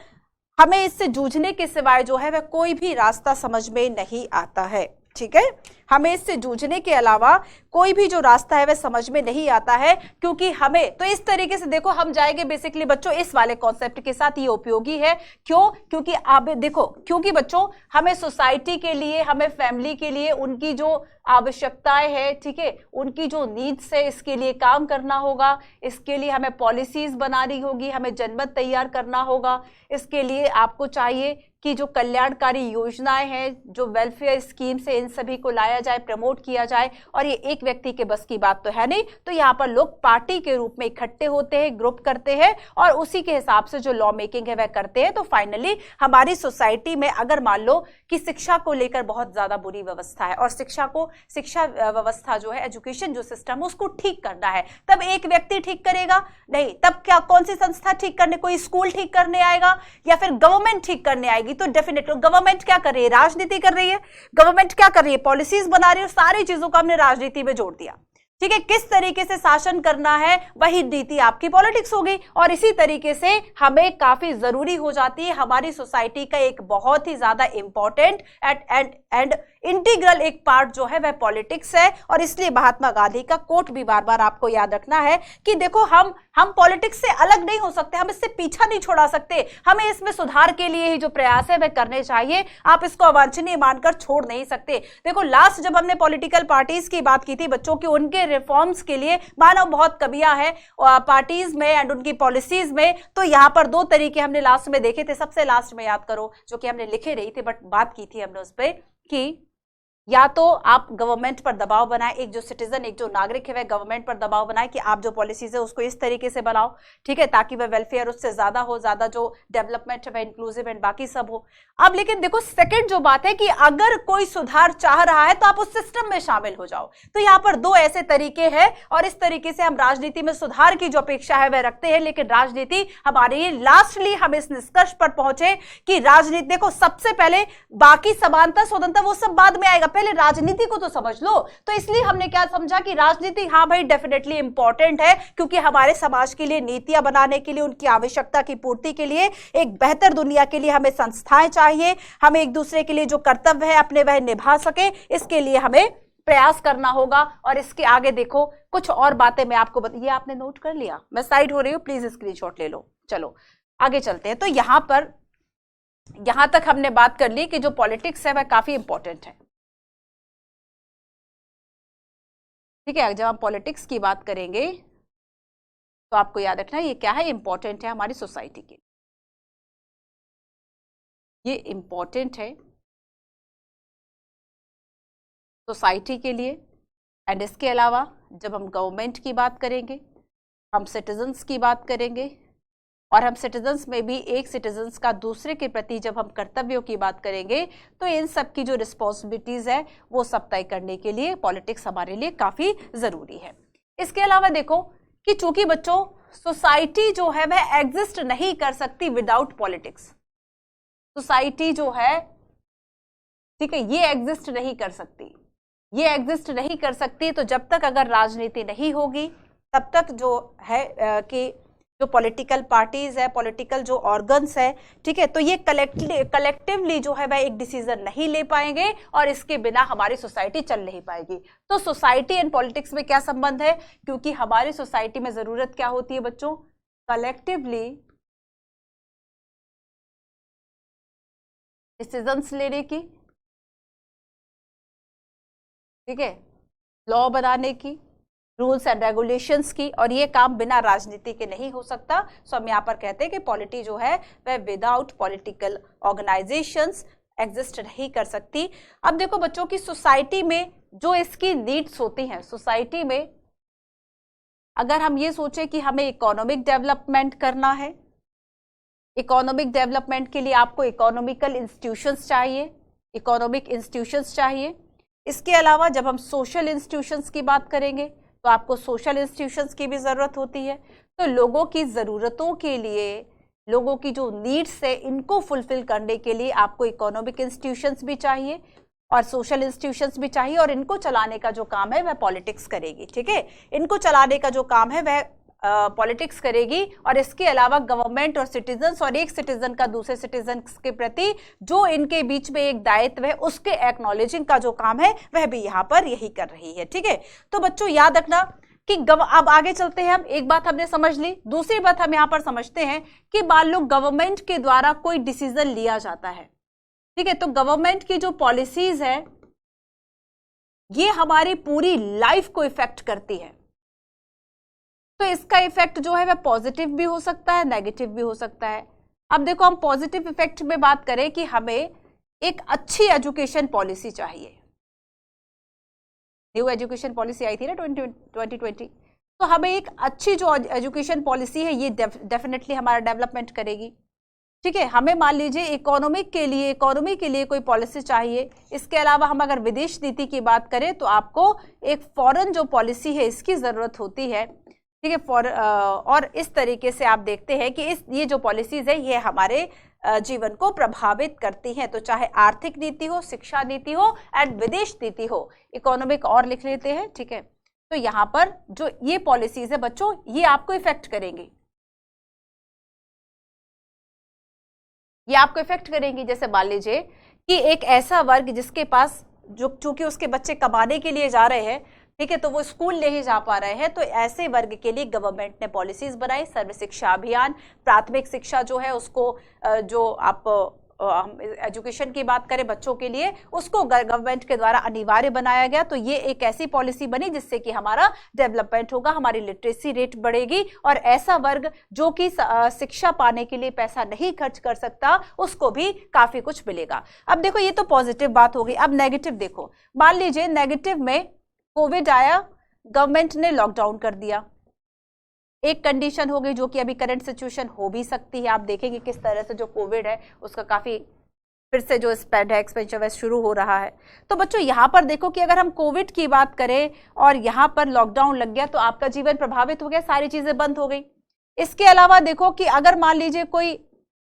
हमें इससे जूझने के सिवाय जो है वह कोई भी रास्ता समझ में नहीं आता है। ठीक है, हमें इससे जूझने के अलावा कोई भी जो रास्ता है वह समझ में नहीं आता है, क्योंकि हमें, तो इस तरीके से देखो हम जाएंगे बेसिकली बच्चों इस वाले कॉन्सेप्ट के साथ, ये उपयोगी है। क्यों? क्योंकि आप देखो, क्योंकि बच्चों हमें सोसाइटी के लिए, हमें फैमिली के लिए उनकी जो आवश्यकताएं है, ठीक है, उनकी जो नीड्स है, इसके लिए काम करना होगा, इसके लिए हमें पॉलिसीज बनानी होगी, हमें जनमत तैयार करना होगा, इसके लिए आपको चाहिए कि जो कल्याणकारी योजनाएं हैं, जो वेलफेयर स्कीम से इन सभी को लाया जाए, प्रमोट किया जाए, और ये एक व्यक्ति के बस की बात तो है नहीं। तो यहाँ पर लोग पार्टी के रूप में इकट्ठे होते हैं, ग्रुप करते हैं, और उसी के हिसाब से जो लॉ मेकिंग है वह करते हैं। तो फाइनली हमारी सोसाइटी में अगर मान लो कि शिक्षा को लेकर बहुत ज्यादा बुरी व्यवस्था है, और शिक्षा व्यवस्था जो है, एजुकेशन जो सिस्टम है, उसको ठीक करना है, तब एक व्यक्ति ठीक करेगा नहीं, तब क्या कौन सी संस्था ठीक करने, कोई स्कूल ठीक करने आएगा या फिर गवर्नमेंट ठीक करने आएगी? तो डेफिनेटली गवर्नमेंट क्या कर रही है? राजनीति कर रही है। गवर्नमेंट क्या कर रही है? पॉलिसीज बना रही है, और सारी चीजों को हमने राजनीति में जोड़ दिया। ठीक है, किस तरीके से शासन करना है वही नीति आपकी पॉलिटिक्स होगी। और इसी तरीके से हमें काफी जरूरी हो जाती है, हमारी सोसाइटी का एक बहुत ही ज्यादा इंपॉर्टेंट एंड इंटीग्रल एक पार्ट जो है वह पॉलिटिक्स है। और इसलिए महात्मा गांधी का कोट भी बार बार आपको याद रखना है कि देखो हम पॉलिटिक्स से अलग नहीं हो सकते, हम इससे पीछा नहीं छोड़ा सकते, हमें इसमें सुधार के लिए ही जो प्रयास है वह करने चाहिए, आप इसको अवांछनीय मानकर छोड़ नहीं सकते। देखो लास्ट जब हमने पॉलिटिकल पार्टीज की बात की थी बच्चों की, उनके रिफॉर्म्स के लिए मानव बहुत कमियां है पार्टीज में एंड उनकी पॉलिसीज में, तो यहां पर दो तरीके हमने लास्ट में देखे थे। सबसे लास्ट में याद करो जो कि हमने लिखे रही थी बट बात की थी हमने उस पर कि या तो आप गवर्नमेंट पर दबाव बनाए, एक जो सिटीजन एक जो नागरिक है वह गवर्नमेंट पर दबाव बनाए कि आप जो पॉलिसीज है उसको इस तरीके से बनाओ, ठीक है, ताकि वह वेलफेयर उससे ज्यादा हो, ज्यादा जो डेवलपमेंट है वह इंक्लूसिव एंड बाकी सब हो। अब लेकिन देखो सेकंड जो बात है कि अगर कोई सुधार चाह रहा है तो आप उस सिस्टम में शामिल हो जाओ। तो यहाँ पर दो ऐसे तरीके हैं और इस तरीके से हम राजनीति में सुधार की जो अपेक्षा है वह रखते हैं। लेकिन राजनीति हमारी लास्टली हम इस निष्कर्ष पर पहुंचे कि राजनीति देखो सबसे पहले बाकी समानता स्वतंत्रता वो सब बाद में आएगा, पहले राजनीति को तो समझ लो। तो इसलिए हमने क्या समझा कि राजनीति हाँ भाई डेफिनेटली इंपॉर्टेंट है, क्योंकि हमारे समाज के लिए नीतियां बनाने के लिए, उनकी आवश्यकता की पूर्ति के लिए, एक बेहतर दुनिया के लिए हमें संस्थाएं चाहिए, हमें एक दूसरे के लिए जो कर्तव्य है अपने वह निभा सके, इसके लिए हमें प्रयास करना होगा। और इसके आगे देखो कुछ और बातें मैं आपको ये आपने नोट कर लिया, मैं साइड हो रही हूं, प्लीज स्क्रीनशॉट ले लो। चलो आगे चलते हैं। तो यहां तक हमने बात कर ली कि जो पॉलिटिक्स है वह काफी इंपॉर्टेंट है, ठीक है। जब हम पॉलिटिक्स की बात करेंगे तो आपको याद रखना ये क्या है, इंपॉर्टेंट है हमारी सोसाइटी के, ये इंपॉर्टेंट है सोसाइटी के लिए। एंड इसके अलावा जब हम गवर्नमेंट की बात करेंगे, हम सिटीजन्स की बात करेंगे, और हम सिटीजन्स में भी एक सिटीजन्स का दूसरे के प्रति जब हम कर्तव्यों की बात करेंगे, तो इन सब की जो रिस्पॉन्सिबिलिटीज है वो सब तय करने के लिए पॉलिटिक्स हमारे लिए काफी जरूरी है। इसके अलावा देखो कि चूंकि बच्चों सोसाइटी जो है वह एग्जिस्ट नहीं कर सकती विदाउट पॉलिटिक्स, सोसाइटी जो है ठीक है ये एग्जिस्ट नहीं कर सकती, ये एग्जिस्ट नहीं कर सकती। तो जब तक अगर राजनीति नहीं होगी तब तक जो है कि जो पॉलिटिकल पार्टीज है, पॉलिटिकल जो ऑर्गन्स है, ठीक है, तो ये कलेक्टिवली जो है वह एक डिसीजन नहीं ले पाएंगे और इसके बिना हमारी सोसाइटी चल नहीं पाएगी। तो सोसाइटी एंड पॉलिटिक्स में क्या संबंध है, क्योंकि हमारी सोसाइटी में जरूरत क्या होती है बच्चों, कलेक्टिवली डिसीजंस लेने की, ठीक है, लॉ बनाने की, रूल्स एंड रेगुलेशंस की, और ये काम बिना राजनीति के नहीं हो सकता। सो हम यहाँ पर कहते हैं कि पॉलिटी जो है वह विदाउट पॉलिटिकल ऑर्गेनाइजेशंस एग्जिस्ट नहीं कर सकती। अब देखो बच्चों की सोसाइटी में जो इसकी नीड्स होती हैं, सोसाइटी में अगर हम ये सोचें कि हमें इकोनॉमिक डेवलपमेंट करना है, इकोनॉमिक डेवलपमेंट के लिए आपको इकोनॉमिकल इंस्टीट्यूशंस चाहिए, इकोनॉमिक इंस्टीट्यूशंस चाहिए। इसके अलावा जब हम सोशल इंस्टीट्यूशंस की बात करेंगे तो आपको सोशल इंस्टीट्यूशंस की भी ज़रूरत होती है। तो लोगों की ज़रूरतों के लिए, लोगों की जो नीड्स है इनको फुलफिल करने के लिए आपको इकोनॉमिक इंस्टीट्यूशंस भी चाहिए और सोशल इंस्टीट्यूशंस भी चाहिए, और इनको चलाने का जो काम है वह पॉलिटिक्स करेगी, ठीक है, इनको चलाने का जो काम है वह पॉलिटिक्स करेगी। और इसके अलावा गवर्नमेंट और सिटीजन्स, और एक सिटीजन का दूसरे सिटीजन के प्रति जो इनके बीच में एक दायित्व है उसके एक्नॉलेजिंग का जो काम है वह भी यहाँ पर यही कर रही है, ठीक है। तो बच्चों याद रखना कि अब आगे चलते हैं हम, एक बात हमने समझ ली, दूसरी बात हम यहाँ पर समझते हैं कि मान लो गवर्नमेंट के द्वारा कोई डिसीजन लिया जाता है, ठीक है, तो गवर्नमेंट की जो पॉलिसीज है ये हमारी पूरी लाइफ को इफेक्ट करती है। तो इसका इफेक्ट जो है वह पॉजिटिव भी हो सकता है, नेगेटिव भी हो सकता है। अब देखो हम पॉजिटिव इफेक्ट में बात करें कि हमें एक अच्छी एजुकेशन पॉलिसी चाहिए, न्यू एजुकेशन पॉलिसी आई थी ना 2020, तो हमें एक अच्छी जो एजुकेशन पॉलिसी है ये डेफिनेटली हमारा डेवलपमेंट करेगी, ठीक है। हमें मान लीजिए इकोनॉमी के लिए कोई पॉलिसी चाहिए। इसके अलावा हम अगर विदेश नीति की बात करें तो आपको एक फॉरेन जो पॉलिसी है इसकी जरूरत होती है, ठीक है। और इस तरीके से आप देखते हैं कि ये जो पॉलिसीज है ये हमारे जीवन को प्रभावित करती हैं। तो चाहे आर्थिक नीति हो, शिक्षा नीति हो एंड विदेश नीति हो, इकोनॉमिक और लिख लेते हैं, ठीक है। तो यहां पर जो ये पॉलिसीज है बच्चों, ये आपको इफेक्ट करेंगी, ये आपको इफेक्ट करेंगी। जैसे मान लीजिए कि एक ऐसा वर्ग जिसके पास जो चूंकि उसके बच्चे कमाने के लिए जा रहे हैं, ठीक है, तो वो स्कूल नहीं जा पा रहे हैं, तो ऐसे वर्ग के लिए गवर्नमेंट ने पॉलिसीज बनाई। सर्व शिक्षा अभियान, प्राथमिक शिक्षा जो है उसको जो आप हम एजुकेशन की बात करें बच्चों के लिए, उसको गवर्नमेंट के द्वारा अनिवार्य बनाया गया। तो ये एक ऐसी पॉलिसी बनी जिससे कि हमारा डेवलपमेंट होगा, हमारी लिटरेसी रेट बढ़ेगी और ऐसा वर्ग जो कि शिक्षा पाने के लिए पैसा नहीं खर्च कर सकता उसको भी काफी कुछ मिलेगा। अब देखो ये तो पॉजिटिव बात हो गई। अब नेगेटिव देखो, मान लीजिए नेगेटिव में कोविड आया, गवर्नमेंट ने लॉकडाउन कर दिया, एक कंडीशन हो गई जो कि अभी करंट सिचुएशन हो भी सकती है। आप देखेंगे किस तरह से जो कोविड है उसका काफी फिर से जो स्प्रेड है, एक्सपेंशन शुरू हो रहा है। तो बच्चों यहाँ पर देखो कि अगर हम कोविड की बात करें और यहाँ पर लॉकडाउन लग गया तो आपका जीवन प्रभावित हो गया, सारी चीजें बंद हो गई। इसके अलावा देखो कि अगर मान लीजिए कोई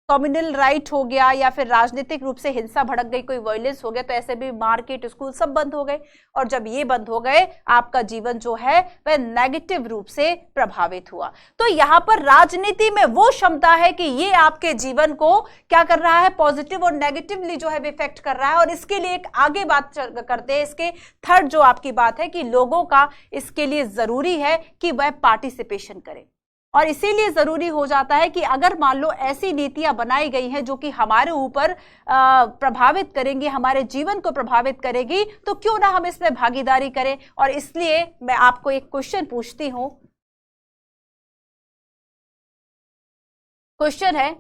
कम्युनल राइट हो गया या फिर राजनीतिक रूप से हिंसा भड़क गई, कोई वायलेंस हो गया, तो ऐसे भी मार्केट, स्कूल सब बंद हो गए। और जब ये बंद हो गए आपका जीवन जो है वह नेगेटिव रूप से प्रभावित हुआ। तो यहाँ पर राजनीति में वो क्षमता है कि ये आपके जीवन को क्या कर रहा है, पॉजिटिव और नेगेटिवली जो है इफेक्ट कर रहा है। और इसके लिए एक आगे बात करते हैं, इसके थर्ड जो आपकी बात है कि लोगों का इसके लिए जरूरी है कि वह पार्टिसिपेशन करें। और इसीलिए जरूरी हो जाता है कि अगर मान लो ऐसी नीतियां बनाई गई हैं जो कि हमारे ऊपर प्रभावित करेंगी, हमारे जीवन को प्रभावित करेगी, तो क्यों ना हम इसमें भागीदारी करें। और इसलिए मैं आपको एक क्वेश्चन पूछती हूं। क्वेश्चन है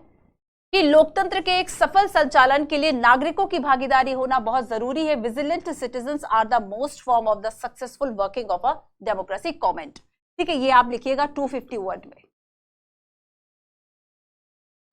कि लोकतंत्र के एक सफल संचालन के लिए नागरिकों की भागीदारी होना बहुत जरूरी है। Vigilant citizens are the most form of the successful working of a democracy. Comment, ठीक है, ये आप लिखिएगा 250 वर्ड में।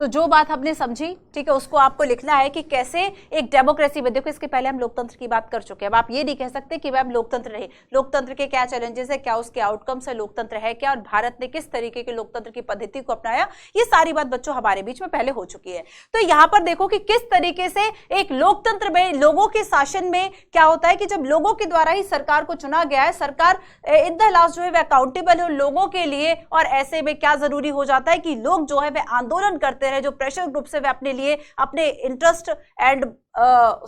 तो जो बात आपने समझी, ठीक है, उसको आपको लिखना है कि कैसे एक डेमोक्रेसी में, देखो इसके पहले हम लोकतंत्र की बात कर चुके हैं। अब आप ये नहीं कह सकते कि मैम लोकतंत्र नहीं, लोकतंत्र के क्या चैलेंजेस है, क्या उसके आउटकम्स है, लोकतंत्र है क्या, और भारत ने किस तरीके के लोकतंत्र की पद्धति को अपनाया, ये सारी बात बच्चों हमारे बीच में पहले हो चुकी है। तो यहाँ पर देखो कि किस तरीके से एक लोकतंत्र में, लोगों के शासन में क्या होता है कि जब लोगों के द्वारा ही सरकार को चुना गया है, सरकार इन द लास्ट जो है वह अकाउंटेबल है लोगों के लिए। और ऐसे में क्या जरूरी हो जाता है कि लोग जो है वह आंदोलन करते रहे, जो प्रेशर ग्रुप से वे अपने लिए, अपने इंटरेस्ट एंड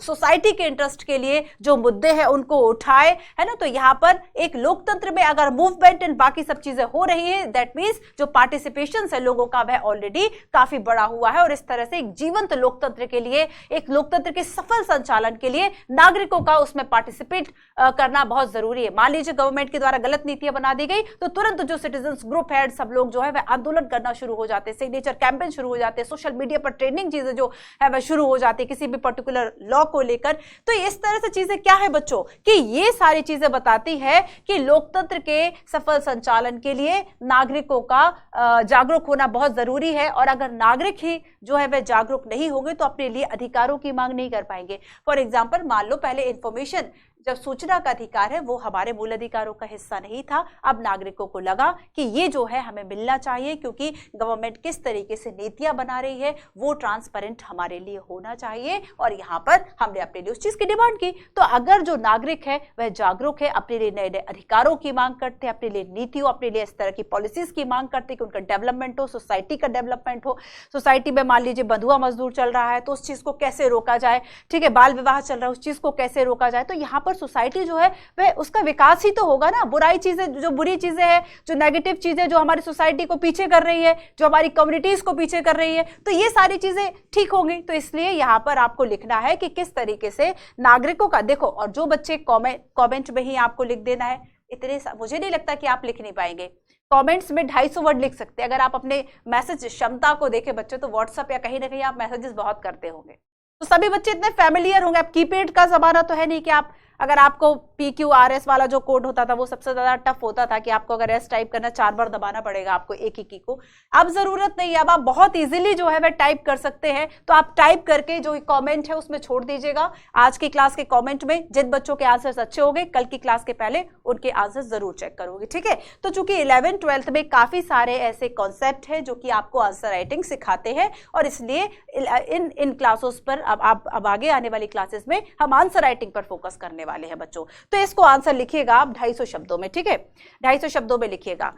सोसाइटी के इंटरेस्ट के लिए जो मुद्दे हैं उनको उठाए, है ना। तो यहाँ पर एक लोकतंत्र में अगर मूवमेंट एंड बाकी सब चीजें हो रही है, दैट मीन्स जो पार्टिसिपेशन है लोगों का वह ऑलरेडी काफी बड़ा हुआ है। और इस तरह से एक जीवंत लोकतंत्र के लिए, एक लोकतंत्र के सफल संचालन के लिए नागरिकों का उसमें पार्टिसिपेट करना बहुत जरूरी है। मान लीजिए गवर्नमेंट के द्वारा गलत नीतियां बना दी गई तो तुरंत जो सिटीजन ग्रुप है, सब लोग जो है वह आंदोलन करना शुरू हो जाते हैं, सिग्नेचर कैंपेन शुरू हो जाते हैं, सोशल मीडिया पर ट्रेंडिंग चीजें जो है वह शुरू हो जाती है किसी भी पर्टिकुलर लॉ को लेकर। तो इस तरह से चीजें क्या है बच्चों कि ये सारी चीजें बताती है कि लोकतंत्र के सफल संचालन के लिए नागरिकों का जागरूक होना बहुत जरूरी है। और अगर नागरिक ही जो है वह जागरूक नहीं होंगे तो अपने लिए अधिकारों की मांग नहीं कर पाएंगे। फॉर एग्जाम्पल, मान लो पहले इंफॉर्मेशन, जब सूचना का अधिकार है वो हमारे मूल अधिकारों का हिस्सा नहीं था, अब नागरिकों को लगा कि ये जो है हमें मिलना चाहिए, क्योंकि गवर्नमेंट किस तरीके से नीतियां बना रही है वो ट्रांसपेरेंट हमारे लिए होना चाहिए। और यहाँ पर हमने अपने लिए उस चीज की डिमांड की। तो अगर जो नागरिक है वह जागरूक है, अपने लिए नए नए अधिकारों की मांग करते हैं, अपने लिए नीतियों, अपने लिए इस तरह की पॉलिसीज की मांग करते हैं कि उनका डेवलपमेंट हो, सोसाइटी का डेवलपमेंट हो। सोसाइटी में मान लीजिए बंधुआ मजदूर चल रहा है तो उस चीज को कैसे रोका जाए, ठीक है, बाल विवाह चल रहा है उस चीज को कैसे रोका जाए। तो यहाँ पर सोसाइटी जो है वह उसका विकास ही तो होगा ना। बुराई चीजें, जो बुरी चीजें हैं, जो नेगेटिव चीजें जो हमारी सोसाइटी को पीछे कर रही है, जो हमारी कम्युनिटीज को पीछे कर रही है, तो ये सारी चीजें ठीक होंगी। तो इसलिए यहाँ पर आपको लिखना है कि किस तरीके से नागरिकों का, देखो, और जो बच्चे कमेंट में ही आपको लिख देना है, इतने मुझे नहीं लगता कि आप लिख नहीं पाएंगे। कमेंट्स में 250 वर्ड लिख सकते हैं। अगर आप अपने मैसेज क्षमता को देखें बच्चे, तो व्हाट्सएप या कहीं ना कहीं आप मैसेजेस बहुत करते होंगे, तो सभी बच्चे इतने फैमिलियर होंगे। अब कीपैड का जमाना तो है नहीं कि आप, अगर आपको PQRS वाला जो कोड होता था वो सबसे ज्यादा टफ होता था कि आपको अगर S टाइप करना 4 बार दबाना पड़ेगा आपको एक ही की को। अब जरूरत नहीं है, अब आप बहुत इजीली जो है वह टाइप कर सकते हैं। तो आप टाइप करके जो कमेंट है उसमें छोड़ दीजिएगा। आज की क्लास के कमेंट में जिन बच्चों के आंसर्स अच्छे हो गए, कल की क्लास के पहले उनके आंसर्स जरूर चेक करोगे, ठीक है। तो चूंकि 11th 12th में काफी सारे ऐसे कॉन्सेप्ट है जो कि आपको आंसर राइटिंग सिखाते हैं, और इसलिए इन क्लासेस पर अब आगे आने वाली क्लासेस में हम आंसर राइटिंग पर फोकस करने करने वाले हैं बच्चों। तो इसको आंसर लिखिएगा आप 250 शब्दों में, ठीक है, 250 शब्दों में लिखिएगा।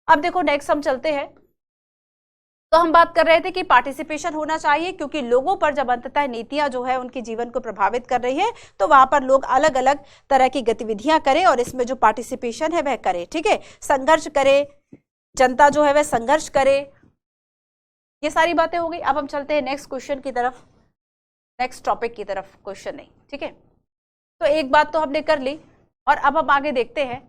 अब देखो नेक्स्ट हम चलते हैं। तो हम बात कर रहे थे कि पार्टिसिपेशन होना चाहिए, क्योंकि लोगों पर जब अंततः नीतियां जो है उनके जीवन को प्रभावित कर रही है तो वहां पर लोग अलग अलग तरह की गतिविधियां करें और इसमें जो पार्टिसिपेशन है वह करे, ठीक है, संघर्ष करे, जनता जो है वह संघर्ष करे, ये सारी बातें हो गई। अब हम चलते हैं नेक्स्ट क्वेश्चन की तरफ, नेक्स्ट टॉपिक की तरफ, क्वेश्चन नहीं, ठीक है। तो एक बात तो हमने कर ली और अब हम आगे देखते हैं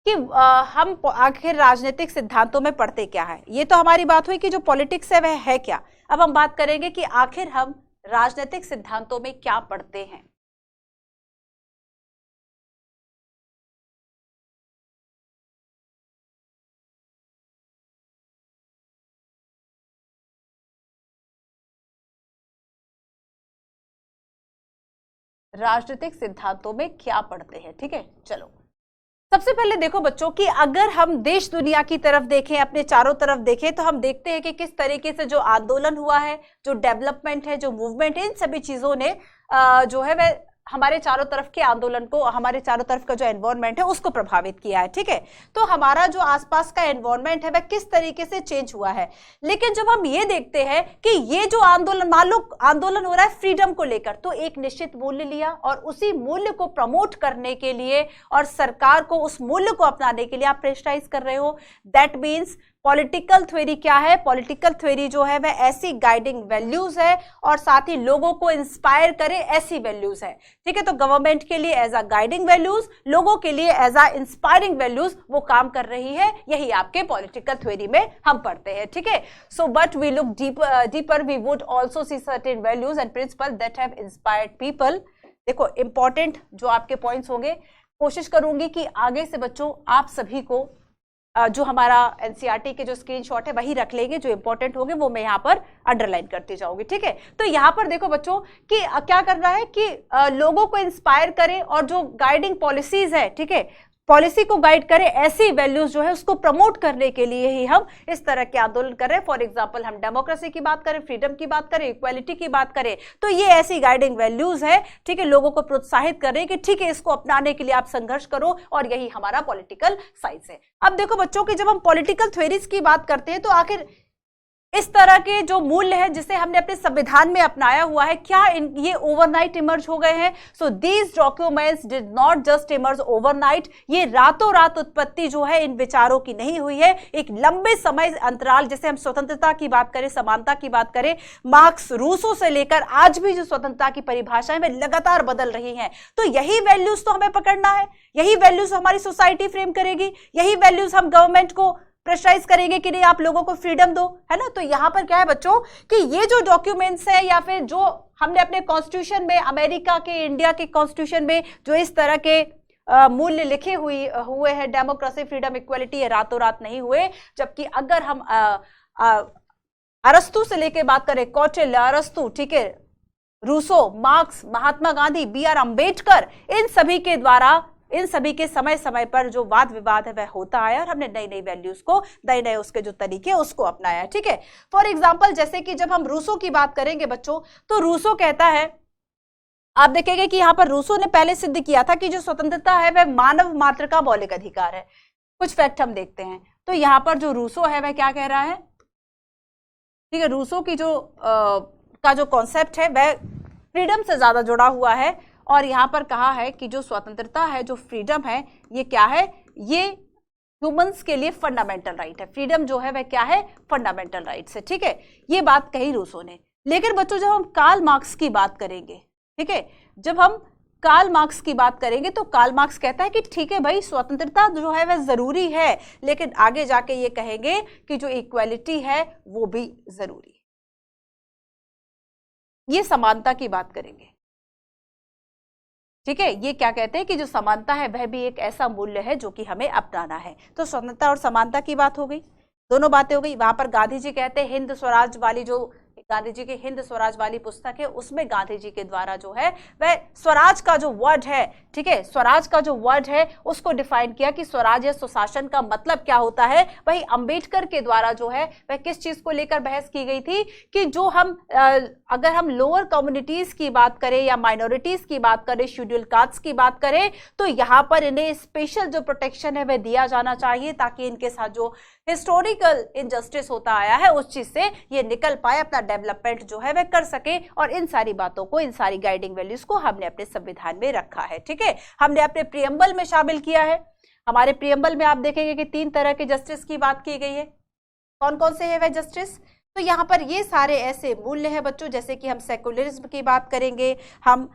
कि हम आखिर राजनीतिक सिद्धांतों में पढ़ते क्या है। ये तो हमारी बात हुई कि जो पॉलिटिक्स है वह है क्या। अब हम बात करेंगे कि आखिर हम राजनीतिक सिद्धांतों में क्या पढ़ते हैं। राजनीतिक सिद्धांतों में क्या पढ़ते हैं, ठीक है। चलो सबसे पहले देखो बच्चों कि अगर हम देश दुनिया की तरफ देखें, अपने चारों तरफ देखें, तो हम देखते हैं कि किस तरीके से जो आंदोलन हुआ है, जो डेवलपमेंट है, जो मूवमेंट है, इन सभी चीजों ने जो है वह हमारे चारों तरफ के आंदोलन को, हमारे चारों तरफ का जो एनवायरनमेंट है उसको प्रभावित किया है, ठीक है। तो हमारा जो आसपास का एनवायरनमेंट है वह किस तरीके से चेंज हुआ है। लेकिन जब हम ये देखते हैं कि ये जो आंदोलन, मान लो आंदोलन हो रहा है फ्रीडम को लेकर, तो एक निश्चित मूल्य लिया और उसी मूल्य को प्रमोट करने के लिए और सरकार को उस मूल्य को अपनाने के लिए आप प्रेशराइज कर रहे हो। दैट मीन्स पॉलिटिकल थ्योरी क्या है? पॉलिटिकल थ्योरी जो है वह ऐसी गाइडिंग वैल्यूज है और साथ ही लोगों को इंस्पायर करे ऐसी वैल्यूज है, ठीक है। तो गवर्नमेंट के लिए एज अ गाइडिंग वैल्यूज, लोगों के लिए एज अ इंस्पायरिंग वैल्यूज वो काम कर रही है। यही आपके पॉलिटिकल थ्योरी में हम पढ़ते हैं, ठीक है। So but we look deeper, we would also see certain values and principle that have inspired people. देखो इंपॉर्टेंट जो आपके पॉइंट्स होंगे, कोशिश करूंगी कि आगे से बच्चों आप सभी को जो हमारा एनसीईआरटी के जो स्क्रीनशॉट है वही रख लेंगे, जो इंपॉर्टेंट होंगे वो मैं यहाँ पर अंडरलाइन करती जाऊंगी, ठीक है। तो यहाँ पर देखो बच्चों कि क्या करना है कि लोगों को इंस्पायर करें और जो गाइडिंग पॉलिसीज है, ठीक है, पॉलिसी को गाइड करे, ऐसी वैल्यूज जो है उसको प्रमोट करने के लिए ही हम इस तरह के आंदोलन कर रहे हैं। फॉर एग्जांपल हम डेमोक्रेसी की बात करें, फ्रीडम की बात करें, इक्वालिटी की बात करें, तो ये ऐसी गाइडिंग वैल्यूज है, ठीक है। लोगों को प्रोत्साहित कर रहे हैं कि ठीक है इसको अपनाने के लिए आप संघर्ष करो और यही हमारा पॉलिटिकल साइंस है। अब देखो बच्चों की जब हम पॉलिटिकल थ्योरीज की बात करते हैं तो आखिर इस तरह के जो मूल्य है जिसे हमने अपने संविधान में अपनाया हुआ है, क्या ये ओवरनाइट इमर्ज हो गए हैं? So these documents did not just emerge overnight. ये रातों रात उत्पत्ति जो है इन विचारों की नहीं हुई है। एक लंबे समय अंतराल, जैसे हम स्वतंत्रता की बात करें, समानता की बात करें, मार्क्स, रूसो से लेकर आज भी जो स्वतंत्रता की परिभाषाएं वे लगातार बदल रही हैं। तो यही वैल्यूज तो हमें पकड़ना है, यही वैल्यूज हमारी सोसाइटी फ्रेम करेगी, यही वैल्यूज हम गवर्नमेंट को प्रेशराइज करेंगे कि नहीं आप लोगों को फ्रीडम दो, है ना। तो यहां पर क्या है बच्चों कि ये जो डॉक्यूमेंट्स है या फिर जो हमने अपने कॉन्स्टिट्यूशन में, अमेरिका के, इंडिया के कॉन्स्टिट्यूशन में जो इस तरह के मूल्य लिखे हुए हैं, डेमोक्रेसी, फ्रीडम, इक्वालिटी, ये रातों रात नहीं हुए। जबकि अगर हम अरस्तु से लेके बात करें, कौटिल्य, अरस्तु, ठीक है, Rousseau, marks, Mahatma Gandhi, B R. Ambedkar, इन सभी के द्वारा, इन सभी के समय समय पर जो वाद विवाद है वह होता है और हमने नई नई वैल्यूज को, नए नए उसके जो तरीके उसको अपनाया, ठीक है। फॉर एग्जांपल जैसे कि जब हम रूसो की बात करेंगे बच्चों, तो रूसो कहता है, आप देखेंगे कि यहां पर रूसो ने पहले सिद्ध किया था कि जो स्वतंत्रता है वह मानव मात्र का मौलिक अधिकार है। कुछ फैक्ट हम देखते हैं। तो यहां पर जो रूसो है वह क्या कह रहा है, ठीक है, रूसो की जो कॉन्सेप्ट है वह फ्रीडम से ज्यादा जुड़ा हुआ है और यहां पर कहा है कि जो स्वतंत्रता है, जो फ्रीडम है, ये क्या है, ये ह्यूमंस के लिए फंडामेंटल राइट है। फ्रीडम जो है वह क्या है, फंडामेंटल राइट्स है, ठीक है। ये बात कही रूसो ने। लेकिन बच्चों जब हम कार्ल मार्क्स की बात करेंगे, ठीक है, जब हम कार्ल मार्क्स की बात करेंगे तो कार्ल मार्क्स कहता है कि ठीक है भाई, स्वतंत्रता जो है वह जरूरी है, लेकिन आगे जाके ये कहेंगे कि जो इक्वालिटी है वो भी जरूरी है। ये समानता की बात करेंगे, ठीक है। ये क्या कहते हैं कि जो समानता है वह भी एक ऐसा मूल्य है जो कि हमें अपनाना है। तो स्वतंत्रता और समानता की बात हो गई, दोनों बातें हो गई। वहां पर गांधी जी कहते हैं हिंद स्वराज वाली जो गांधी जी की हिंद स्वराज वाली पुस्तक है, उसमें गांधी जी के द्वारा जो है वह स्वराज का जो वर्ड है, ठीक है, स्वराज का जो वर्ड है उसको डिफाइन किया कि स्वराज या सुशासन का मतलब क्या होता है। वही अंबेडकर के द्वारा जो है वह किस चीज को लेकर बहस की गई थी कि जो हम अगर हम लोअर कम्युनिटीज की बात करें या माइनॉरिटीज की बात करें, शेड्यूल कास्ट की बात करें, तो यहाँ पर इन्हें स्पेशल जो प्रोटेक्शन है वह दिया जाना चाहिए ताकि इनके साथ जो हिस्टोरिकल इनजस्टिस होता आया है उस चीज से ये निकल पाए, अपना डेवलपमेंट जो है वह कर सके। और इन सारी बातों को, इन सारी गाइडिंग वैल्यूज को हमने अपने संविधान में रखा है, ठीक है, हमने अपने प्रियम्बल में शामिल किया है। हमारे प्रियम्बल में आप देखेंगे कि 3 तरह के जस्टिस की बात की गई है। कौन कौन से है वह जस्टिस? तो यहाँ पर ये सारे ऐसे मूल्य हैं बच्चों, जैसे कि हम सेकुलरिज्म की बात करेंगे, हम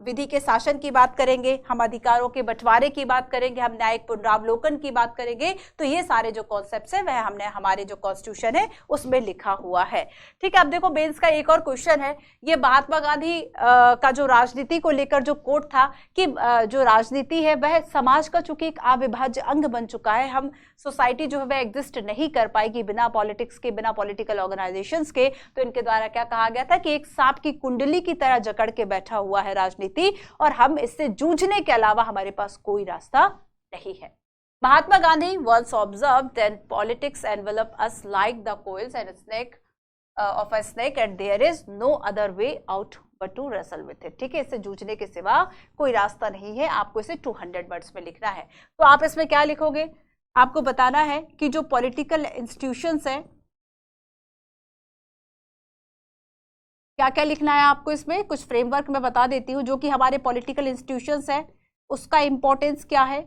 विधि के शासन की बात करेंगे, हम अधिकारों के बंटवारे की बात करेंगे, हम न्यायिक पुनरावलोकन की बात करेंगे। तो ये सारे जो कॉन्सेप्ट्स हैं वह हमने हमारे जो कॉन्स्टिट्यूशन है उसमें लिखा हुआ है, ठीक है। अब देखो मेंस का एक और क्वेश्चन है, ये महात्मा गांधी का जो राजनीति को लेकर जो कोट था कि जो राजनीति है वह समाज का चूंकि एक अविभाज्य अंग बन चुका है, हम सोसाइटी जो है वह एग्जिस्ट नहीं कर पाएगी बिना पॉलिटिक्स के, बिना पॉलिटिकल ऑर्गेनाइजेशंस के। तो इनके द्वारा क्या कहा गया था कि एक सांप की कुंडली की तरह जकड़ के बैठा हुआ है राजनीति, और हम इससे जूझने के अलावा हमारे पास कोई रास्ता नहीं है। Mahatma Gandhi once observed that politics envelop us like the coils and snake of a snake and there is no other way out but to wrestle with it, ठीक है, इससे जूझने के सिवा कोई रास्ता नहीं है। आपको इसे 200 वर्ड्स में लिखना है। तो आप इसमें क्या लिखोगे? आपको बताना है कि जो पॉलिटिकल इंस्टीट्यूशंस हैं, क्या क्या लिखना है आपको इसमें। कुछ फ्रेमवर्क मैं बता देती हूँ, जो कि हमारे पॉलिटिकल इंस्टीट्यूशंस है उसका इंपॉर्टेंस क्या है।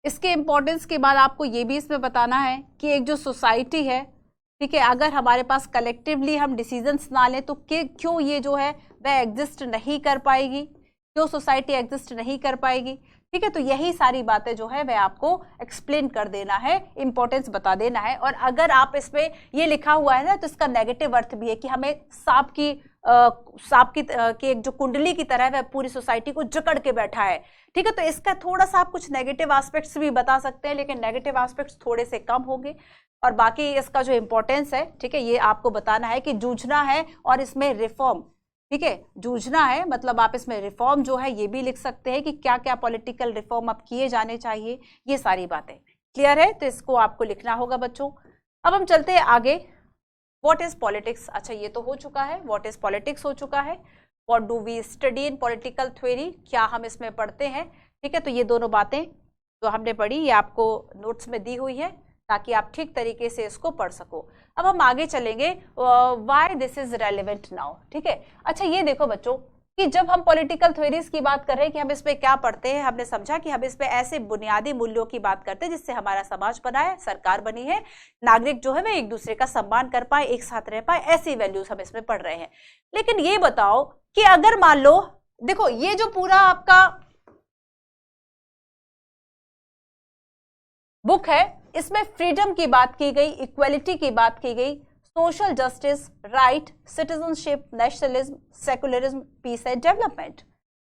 इसके इंपॉर्टेंस के बाद आपको ये भी इसमें बताना है कि एक जो सोसाइटी है, ठीक है, अगर हमारे पास कलेक्टिवली हम डिसीजंस ना लें तो क्यों ये जो है वह एग्जिस्ट नहीं कर पाएगी, क्यों सोसाइटी एग्जिस्ट नहीं कर पाएगी, ठीक है। तो यही सारी बातें जो है वह आपको एक्सप्लेन कर देना है, इंपॉर्टेंस बता देना है। और अगर आप इसमें ये लिखा हुआ है ना तो इसका नेगेटिव अर्थ भी है कि हमें सांप की एक जो कुंडली की तरह वह पूरी सोसाइटी को जकड़ के बैठा है, ठीक है। तो इसका थोड़ा सा आप कुछ नेगेटिव एस्पेक्ट्स भी बता सकते हैं, लेकिन नेगेटिव एस्पेक्ट्स थोड़े से कम होंगे। और बाकी इसका जो इंपॉर्टेंस है, ठीक है, ये आपको बताना है कि जूझना है और इसमें रिफॉर्म, ठीक है, जूझना है मतलब आप इसमें रिफॉर्म जो है ये भी लिख सकते हैं कि क्या क्या पॉलिटिकल रिफॉर्म अब किए जाने चाहिए, ये सारी बातें क्लियर है। तो इसको आपको लिखना होगा बच्चों। अब हम चलते हैं आगे। What is politics? अच्छा, ये तो हो चुका है, व्हाट इज पॉलिटिक्स हो चुका है। What do we study in political theory, क्या हम इसमें पढ़ते हैं, ठीक है। तो ये दोनों बातें जो हमने पढ़ी ये आपको नोट्स में दी हुई है ताकि आप ठीक तरीके से इसको पढ़ सको। अब हम आगे चलेंगे, why this is relevant now, ठीक है। अच्छा, ये देखो बच्चों कि जब हम पॉलिटिकल थ्योरीज की बात कर रहे हैं कि हम इसमें क्या पढ़ते हैं, हमने समझा कि हम इसमें ऐसे बुनियादी मूल्यों की बात करते हैं जिससे हमारा समाज बना है, सरकार बनी है, नागरिक जो है वो एक दूसरे का सम्मान कर पाए, एक साथ रह पाए, ऐसी वैल्यूज हम इसमें पढ़ रहे हैं। लेकिन ये बताओ कि अगर मान लो, देखो ये जो पूरा आपका बुक है इसमें फ्रीडम की बात की गई, इक्वलिटी की बात की गई, social justice, right, citizenship, nationalism, secularism, peace and development.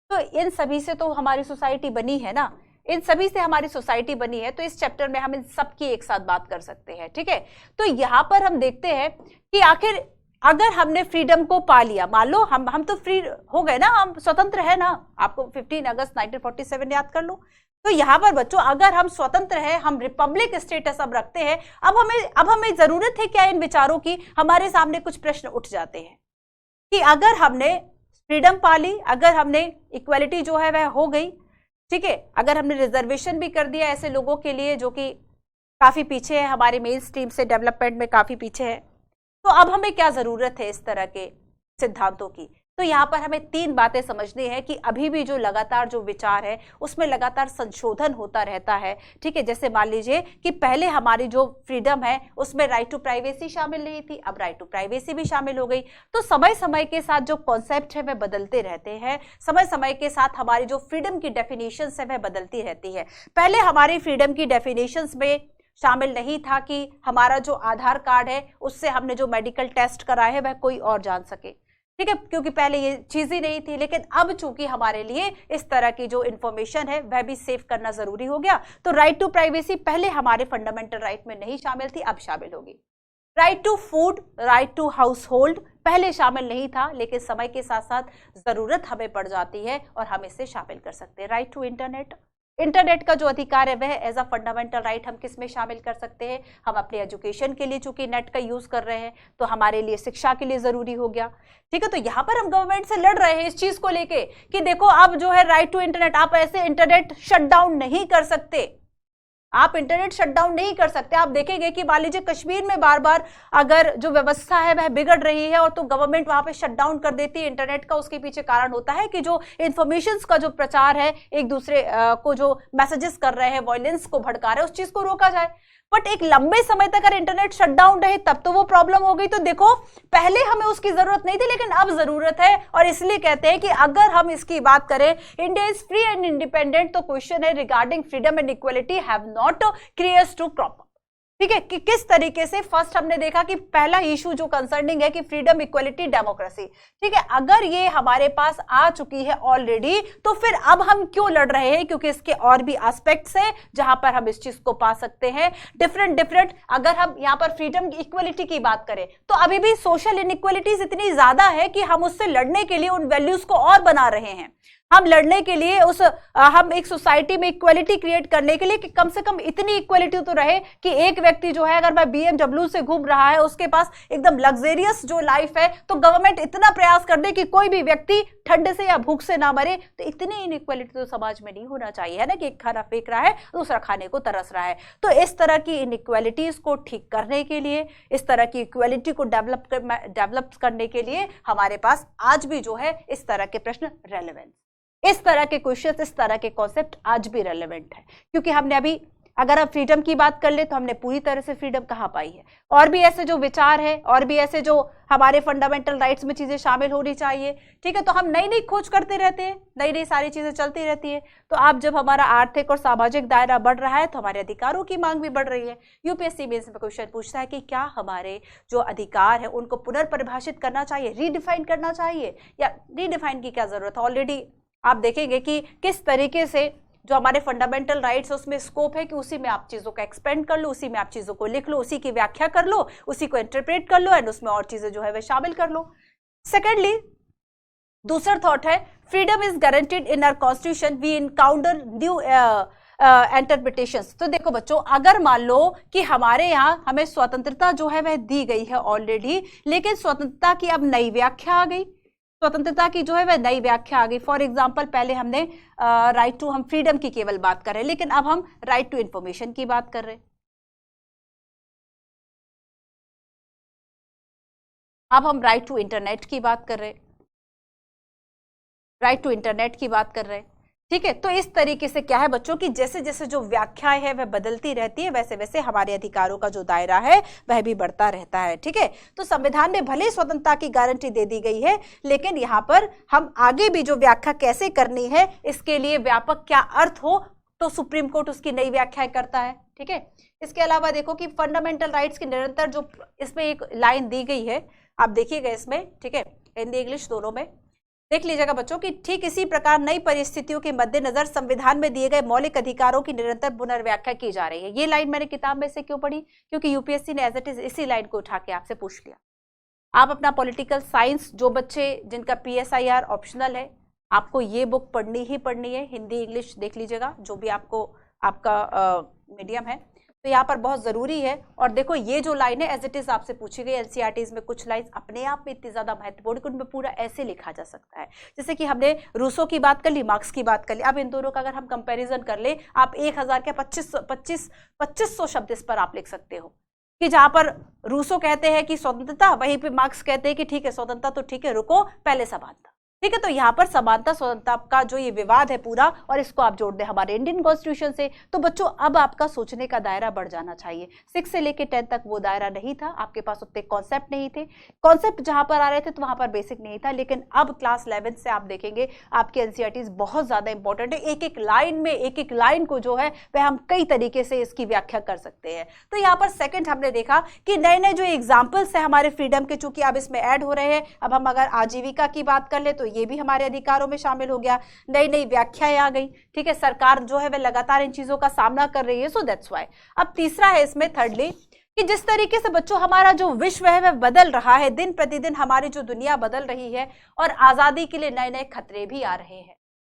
तो इन सभी से तो हमारी सोसाइटी बनी है ना, इन सभी से हमारी सोसाइटी बनी है। तो इस चैप्टर में हम इन सब की एक साथ बात कर सकते हैं, ठीक है। तो यहाँ पर हम देखते हैं कि आखिर अगर हमने फ्रीडम को पा लिया, मान लो हम तो फ्री हो गए ना, हम स्वतंत्र है ना, आपको 15 अगस्त 1947 याद कर लो। तो यहाँ पर बच्चों अगर हम स्वतंत्र है, हम रिपब्लिक स्टेटस अब रखते हैं, अब हमें जरूरत है क्या इन विचारों की? हमारे सामने कुछ प्रश्न उठ जाते हैं कि अगर हमने फ्रीडम पा ली, अगर हमने इक्वलिटी जो है वह हो गई, ठीक है, अगर हमने रिजर्वेशन भी कर दिया ऐसे लोगों के लिए जो कि काफी पीछे है, हमारे मेन स्ट्रीम से डेवलपमेंट में काफी पीछे है, तो अब हमें क्या जरूरत है इस तरह के सिद्धांतों की? तो यहाँ पर हमें 3 बातें समझनी है कि अभी भी जो लगातार जो विचार है उसमें लगातार संशोधन होता रहता है, ठीक है। जैसे मान लीजिए कि पहले हमारी जो फ्रीडम है उसमें राइट टू प्राइवेसी शामिल नहीं थी, अब राइट टू प्राइवेसी भी शामिल हो गई। तो समय समय के साथ जो कॉन्सेप्ट है वह बदलते रहते हैं, समय समय के साथ हमारी जो फ्रीडम की डेफिनेशन है वह बदलती रहती है। पहले हमारी फ्रीडम की डेफिनेशंस में शामिल नहीं था कि हमारा जो आधार कार्ड है उससे हमने जो मेडिकल टेस्ट कराए है वह कोई और जान सके, ठीक है, क्योंकि पहले ये चीज ही नहीं थी। लेकिन अब चूंकि हमारे लिए इस तरह की जो इंफॉर्मेशन है वह भी सेव करना जरूरी हो गया, तो राइट टू प्राइवेसी पहले हमारे फंडामेंटल राइट में नहीं शामिल थी, अब शामिल होगी। Right to food, right to household पहले शामिल नहीं था, लेकिन समय के साथ साथ जरूरत हमें पड़ जाती है और हम इसे शामिल कर सकते हैं। राइट टू इंटरनेट, इंटरनेट का जो अधिकार है वह एज अ फंडामेंटल राइट हम किस में शामिल कर सकते हैं? हम अपने एजुकेशन के लिए चूंकि नेट का यूज कर रहे हैं तो हमारे लिए शिक्षा के लिए जरूरी हो गया। ठीक है, तो यहां पर हम गवर्नमेंट से लड़ रहे हैं इस चीज को लेके कि देखो अब जो है राइट टू इंटरनेट, आप ऐसे इंटरनेट शट डाउन नहीं कर सकते, आप इंटरनेट शटडाउन नहीं कर सकते। आप देखेंगे कि मान लीजिए कश्मीर में बार बार अगर जो व्यवस्था है वह बिगड़ रही है और तो गवर्नमेंट वहां पे शटडाउन कर देती है इंटरनेट का, उसके पीछे कारण होता है कि जो इंफॉर्मेशंस का जो प्रचार है, एक दूसरे को जो मैसेजेस कर रहे हैं, वायलेंस को भड़का रहे हैं, उस चीज को रोका जाए। बट एक लंबे समय तक अगर इंटरनेट शटडाउन रहे तब तो वो प्रॉब्लम हो गई। तो देखो पहले हमें उसकी जरूरत नहीं थी, लेकिन अब जरूरत है, और इसलिए कहते हैं कि अगर हम इसकी बात करें India is free and independent, तो क्वेश्चन है regarding freedom and equality have not creates to crop up. ठीक है, कि किस तरीके से फर्स्ट हमने देखा कि पहला इशू जो कंसर्निंग है कि फ्रीडम, इक्वलिटी, डेमोक्रेसी। ठीक है, अगर ये हमारे पास आ चुकी है ऑलरेडी तो फिर अब हम क्यों लड़ रहे हैं? क्योंकि इसके और भी एस्पेक्ट्स हैं जहां पर हम इस चीज को पा सकते हैं डिफरेंट। अगर हम यहां पर फ्रीडम, इक्वलिटी की बात करें तो अभी भी सोशल इनइक्वलिटीज इतनी ज्यादा है कि हम उससे लड़ने के लिए उन वैल्यूज को और बना रहे हैं। हम लड़ने के लिए हम एक सोसाइटी में इक्वलिटी क्रिएट करने के लिए कि कम से कम इतनी इक्वलिटी तो रहे कि एक व्यक्ति जो है अगर वह BMW से घूम रहा है, उसके पास एकदम लग्जरियस जो लाइफ है, तो गवर्नमेंट इतना प्रयास कर दे कि कोई भी व्यक्ति ठंड से या भूख से ना मरे। तो इतनी इनइक्वलिटी तो समाज में नहीं होना चाहिए, है ना, कि एक खाना फेंक रहा है दूसरा खाने को तरस रहा है। तो इस तरह की इनइक्वलिटीज को ठीक करने के लिए, इस तरह की इक्वलिटी को डेवलप करने के लिए हमारे पास आज भी जो है इस तरह के प्रश्न रेलेवेंट, इस तरह के क्वेश्चन, इस तरह के कॉन्सेप्ट आज भी रेलेवेंट है। क्योंकि हमने अभी अगर आप फ्रीडम की बात कर ले तो हमने पूरी तरह से फ्रीडम कहां पाई है, और भी ऐसे जो विचार है, और भी ऐसे जो हमारे फंडामेंटल राइट्स में चीजें शामिल होनी चाहिए। ठीक है, तो हम नई नई खोज करते रहते हैं, नई नई सारी चीजें चलती रहती है। तो आप जब हमारा आर्थिक और सामाजिक दायरा बढ़ रहा है तो हमारे अधिकारों की मांग भी बढ़ रही है। यूपीएससी मेंस में क्वेश्चन पूछता है कि क्या हमारे जो अधिकार है उनको पुनर्परिभाषित करना चाहिए, रीडिफाइन करना चाहिए, या रीडिफाइन की क्या जरूरत है? ऑलरेडी आप देखेंगे कि किस तरीके से जो हमारे फंडामेंटल राइट्स उसमें स्कोप है कि उसी में आप चीजों का एक्सपेंड कर लो, उसी में आप चीजों को लिख लो, उसी की व्याख्या कर लो, उसी को इंटरप्रेट कर लो, एंड उसमें और चीजें जो है वह शामिल कर लो। सेकेंडली, दूसरा थॉट है freedom is guaranteed in our constitution, we encounter new interpretations. तो देखो बच्चों, अगर मान लो कि हमारे यहाँ हमें स्वतंत्रता जो है वह दी गई है ऑलरेडी, लेकिन स्वतंत्रता की अब नई व्याख्या आ गई, स्वतंत्रता की जो है वह नई व्याख्या आ गई। फॉर एग्जाम्पल, पहले हमने राइट टू, हम फ्रीडम की केवल बात कर रहे हैं, लेकिन अब हम राइट टू इंफॉर्मेशन की बात कर रहे हैं, अब हम राइट टू इंटरनेट की बात कर रहे हैं, राइट टू इंटरनेट की बात कर रहे हैं। ठीक है, तो इस तरीके से क्या है बच्चों की जैसे जैसे जो व्याख्याएं है वह बदलती रहती है, वैसे वैसे हमारे अधिकारों का जो दायरा है वह भी बढ़ता रहता है। ठीक है, तो संविधान में भले स्वतंत्रता की गारंटी दे दी गई है, लेकिन यहाँ पर हम आगे भी जो व्याख्या कैसे करनी है इसके लिए व्यापक क्या अर्थ हो तो सुप्रीम कोर्ट उसकी नई व्याख्याएं करता है। ठीक है, इसके अलावा देखो कि फंडामेंटल राइट्स की निरंतर जो इसमें एक लाइन दी गई है, आप देखिएगा इसमें, ठीक है, हिंदी इंग्लिश दोनों में देख लीजिएगा बच्चों कि ठीक इसी प्रकार नई परिस्थितियों के मद्देनजर संविधान में दिए गए मौलिक अधिकारों की निरंतर पुनर्व्याख्या की जा रही है। ये लाइन मैंने किताब में से क्यों पढ़ी? क्योंकि यूपीएससी ने एज इट इज इसी लाइन को उठा के आपसे पूछ लिया। आप अपना पॉलिटिकल साइंस, जो बच्चे जिनका PSIR ऑप्शनल है, आपको ये बुक पढ़नी ही पढ़नी है, हिंदी इंग्लिश देख लीजिएगा, जो भी आपको आपका मीडियम है, तो यहाँ पर बहुत जरूरी है। और देखो ये जो लाइन है एज इट इज आपसे पूछी गई, NCERTs में कुछ लाइन अपने आप में इतनी ज्यादा महत्वपूर्ण कि उनमें पूरा ऐसे लिखा जा सकता है। जैसे कि हमने रूसो की बात कर ली, मार्क्स की बात कर ली, अब इन दोनों का अगर हम कंपैरिजन कर ले, आप 1000 के 2500 शब्द इस पर आप लिख सकते हो, कि जहां पर रूसो कहते हैं कि स्वतंत्रता, वहीं पे मार्क्स कहते हैं कि ठीक है स्वतंत्रता तो ठीक है, रुको पहले समानता। ठीक है, तो यहाँ पर समानता स्वतंत्रता का जो ये विवाद है पूरा, और इसको आप जोड़ दें हमारे इंडियन कॉन्स्टिट्यूशन से, तो बच्चों अब आपका सोचने का दायरा बढ़ जाना चाहिए। 6 से लेकर 10 तक वो दायरा नहीं था, आपके पास उतने कॉन्सेप्ट नहीं थे, कॉन्सेप्ट जहां पर आ रहे थे तो वहां पर बेसिक नहीं था, लेकिन अब क्लास 11 से आप देखेंगे आपके NCERTs बहुत ज्यादा इंपॉर्टेंट है। एक एक लाइन में, एक एक लाइन को जो है वह हम कई तरीके से इसकी व्याख्या कर सकते हैं। तो यहाँ पर सेकेंड हमने देखा कि नए नए जो एग्जाम्पल्स है हमारे फ्रीडम के, चूंकि अब इसमें ऐड हो रहे हैं, अब हम अगर आजीविका की बात कर ले तो ये भी हमारे अधिकारों में शामिल हो गया, नई नई व्याख्याएं आ गई। ठीक है, सरकार जो है वह लगातार इन चीजों का सामना कर रही है, सो दैट्स व्हाई। अब तीसरा है इसमें थर्डली कि जिस तरीके से बच्चों हमारा जो विश्व है वह बदल रहा है, दिन प्रतिदिन हमारी जो दुनिया बदल रही है और आजादी के लिए नए नए खतरे भी आ रहे हैं।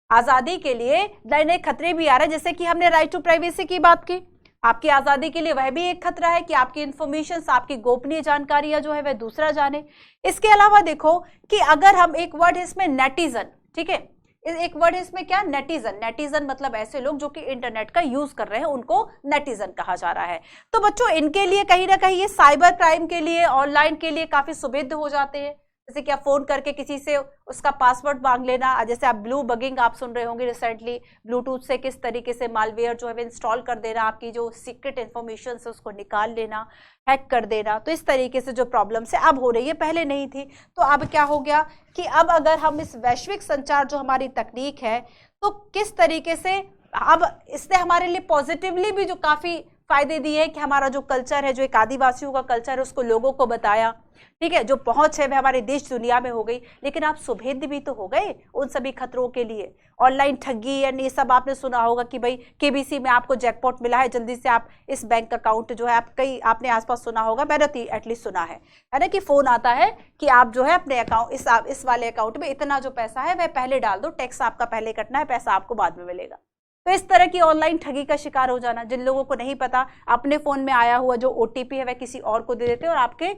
आजादी के लिए नए नए खतरे भी आ रहे हैं, जैसे कि हमने राइट टू प्राइवेसी की बात की। आपकी आजादी के लिए वह भी एक खतरा है कि आपकी इंफॉर्मेशन, आपकी गोपनीय जानकारियां जो है वह दूसरा जाने। इसके अलावा देखो कि अगर हम एक वर्ड है इसमें नेटिजन, ठीक है, एक वर्ड है इसमें क्या, नेटिजन। नेटिजन मतलब ऐसे लोग जो कि इंटरनेट का यूज कर रहे हैं, उनको नेटिजन कहा जा रहा है। तो बच्चों इनके लिए कहीं ना कहीं ये साइबर क्राइम के लिए, ऑनलाइन के लिए काफी सुविधा हो जाते हैं। जैसे कि आप फोन करके किसी से उसका पासवर्ड मांग लेना, जैसे आप ब्लू बगिंग आप सुन रहे होंगे रिसेंटली, ब्लूटूथ से किस तरीके से मालवेयर जो है इंस्टॉल कर देना, आपकी जो सीक्रेट इंफॉर्मेशन है उसको निकाल लेना, हैक कर देना। तो इस तरीके से जो प्रॉब्लम से अब हो रही है, पहले नहीं थी। तो अब क्या हो गया कि अब अगर हम इस वैश्विक संचार जो हमारी तकनीक है, तो किस तरीके से अब इसने हमारे लिए पॉजिटिवली भी जो काफी फायदे दिए हैं कि हमारा जो कल्चर है, जो एक आदिवासियों का कल्चर है, उसको लोगों को बताया, ठीक है, जो पहुंच है वह हमारे देश दुनिया में हो गई। लेकिन आप सुभेद्य भी तो हो गए उन सभी खतरों के लिए। ऑनलाइन ठगी यानी ये सब आपने सुना होगा कि भाई केबीसी में आपको जैकपॉट मिला है, जल्दी से आप इस बैंक अकाउंट जो है, आप कई आपने आसपास सुना होगा, मैंने तो एटलीस्ट सुना है ना, कि फोन आता है कि आप जो है अपने अकाउंट इस वाले अकाउंट में इतना जो पैसा है वह पहले डाल दो, टैक्स आपका पहले कटना है, पैसा आपको बाद में मिलेगा। तो इस तरह की ऑनलाइन ठगी का शिकार हो जाना। जिन लोगों को नहीं पता, अपने फोन में आया हुआ जो ओटीपी है वह किसी और को दे देते हैं और आपके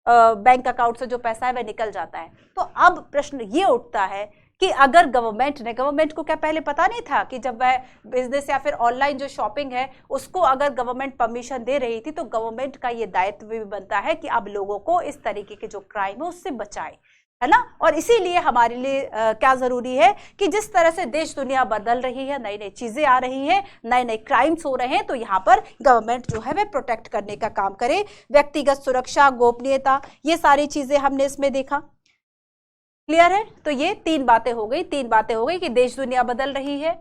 बैंक अकाउंट से जो पैसा है वह निकल जाता है। तो अब प्रश्न ये उठता है कि अगर गवर्नमेंट को क्या पहले पता नहीं था कि जब वह बिजनेस या फिर ऑनलाइन जो शॉपिंग है उसको अगर गवर्नमेंट परमिशन दे रही थी, तो गवर्नमेंट का ये दायित्व भी बनता है कि अब लोगों को इस तरीके के जो क्राइम है उससे बचाए, है ना। और इसीलिए हमारे लिए क्या जरूरी है कि जिस तरह से देश दुनिया बदल रही है, नई नई चीजें आ रही हैं, नए नए क्राइम्स हो रहे हैं, तो यहाँ पर गवर्नमेंट जो है वह प्रोटेक्ट करने का काम करे। व्यक्तिगत सुरक्षा, गोपनीयता, ये सारी चीजें हमने इसमें देखा। क्लियर है? तो ये तीन बातें हो गई कि देश दुनिया बदल रही है,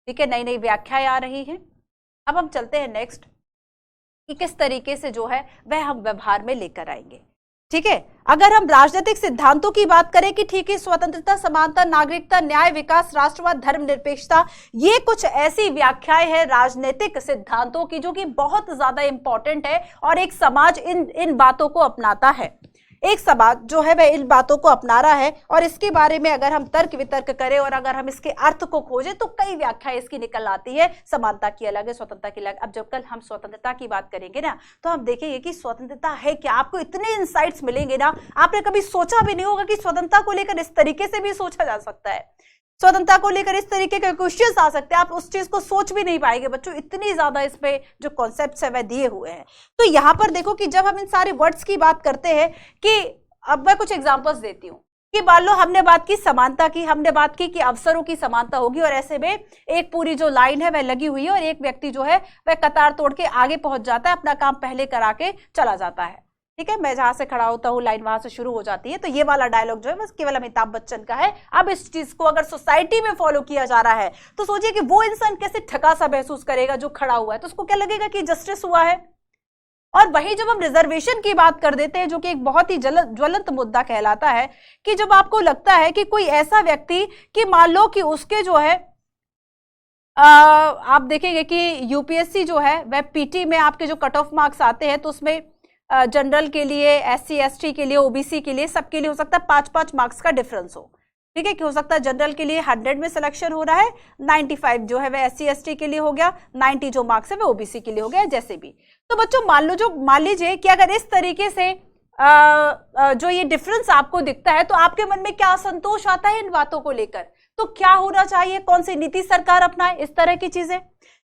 ठीक है, नई नई व्याख्याएं आ रही हैं। अब हम चलते हैं नेक्स्ट कि किस तरीके से जो है वह हम व्यवहार में लेकर आएंगे। ठीक है, अगर हम राजनीतिक सिद्धांतों की बात करें कि ठीक है, स्वतंत्रता, समानता, नागरिकता, न्याय, विकास, राष्ट्रवाद, धर्मनिरपेक्षता, ये कुछ ऐसी व्याख्याएं हैं राजनीतिक सिद्धांतों की जो कि बहुत ज्यादा इंपॉर्टेंट है और एक समाज इन बातों को अपनाता है। एक समाज जो है वह इन बातों को अपना रहा है और इसके बारे में अगर हम तर्क वितर्क करें और अगर हम इसके अर्थ को खोजें तो कई व्याख्याएं इसकी निकल आती है। समानता की अलग है, स्वतंत्रता की अलग। अब जब कल हम स्वतंत्रता की बात करेंगे ना, तो हम देखेंगे कि स्वतंत्रता है क्या। आपको इतने इंसाइट्स मिलेंगे ना, आपने कभी सोचा भी नहीं होगा कि स्वतंत्रता को लेकर इस तरीके से भी सोचा जा सकता है, स्वतंत्रता को लेकर इस तरीके के क्वेश्चंस आ सकते हैं। आप उस चीज को सोच भी नहीं पाएंगे बच्चों, इतनी ज्यादा इसमें जो कॉन्सेप्ट्स है वह दिए हुए हैं। तो यहां पर देखो कि जब हम इन सारे वर्ड्स की बात करते हैं कि अब मैं कुछ एग्जांपल्स देती हूँ कि मान लो हमने बात की समानता की, हमने बात की कि अवसरों की समानता होगी और ऐसे में एक पूरी जो लाइन है वह लगी हुई है और एक व्यक्ति जो है वह कतार तोड़ के आगे पहुंच जाता है, अपना काम पहले करा के चला जाता है। ठीक है, मैं जहां से खड़ा होता हूँ लाइन वहां से शुरू हो जाती है। तो ये वाला डायलॉग जो है बस केवल अमिताभ बच्चन का है। अब इस चीज को अगर सोसाइटी में फॉलो किया जा रहा है तो सोचिए कि वो इंसान कैसे ठगा सा महसूस करेगा जो खड़ा हुआ है, तो उसको क्या लगेगा कि जस्टिस हुआ है। और वही जब हम रिजर्वेशन की बात कर देते हैं, जो कि एक बहुत ही ज्वलंत मुद्दा कहलाता है, कि जब आपको लगता है कि कोई ऐसा व्यक्ति कि मान लो कि उसके जो है आप देखेंगे कि यूपीएससी जो है वह पीटी में आपके जो कट ऑफ मार्क्स आते हैं तो उसमें जनरल के लिए, एससी एसटी के लिए, ओबीसी के लिए, सबके लिए हो सकता है 5-5 मार्क्स का डिफरेंस हो। ठीक है, कि हो सकता है जनरल के लिए 100 में सिलेक्शन हो रहा है, 95 जो है वह एससी एसटी के लिए हो गया, 90 जो मार्क्स है वह ओबीसी के लिए हो गया, जैसे भी। तो बच्चों मान लीजिए कि अगर इस तरीके से जो ये डिफरेंस आपको दिखता है तो आपके मन में क्या असंतोष आता है इन बातों को लेकर, तो क्या होना चाहिए, कौन सी नीति सरकार अपनाए, इस तरह की चीजें।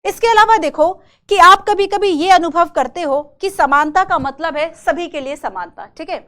इसके अलावा देखो कि आप कभी कभी ये अनुभव करते हो कि समानता का मतलब है सभी के लिए समानता। ठीक है,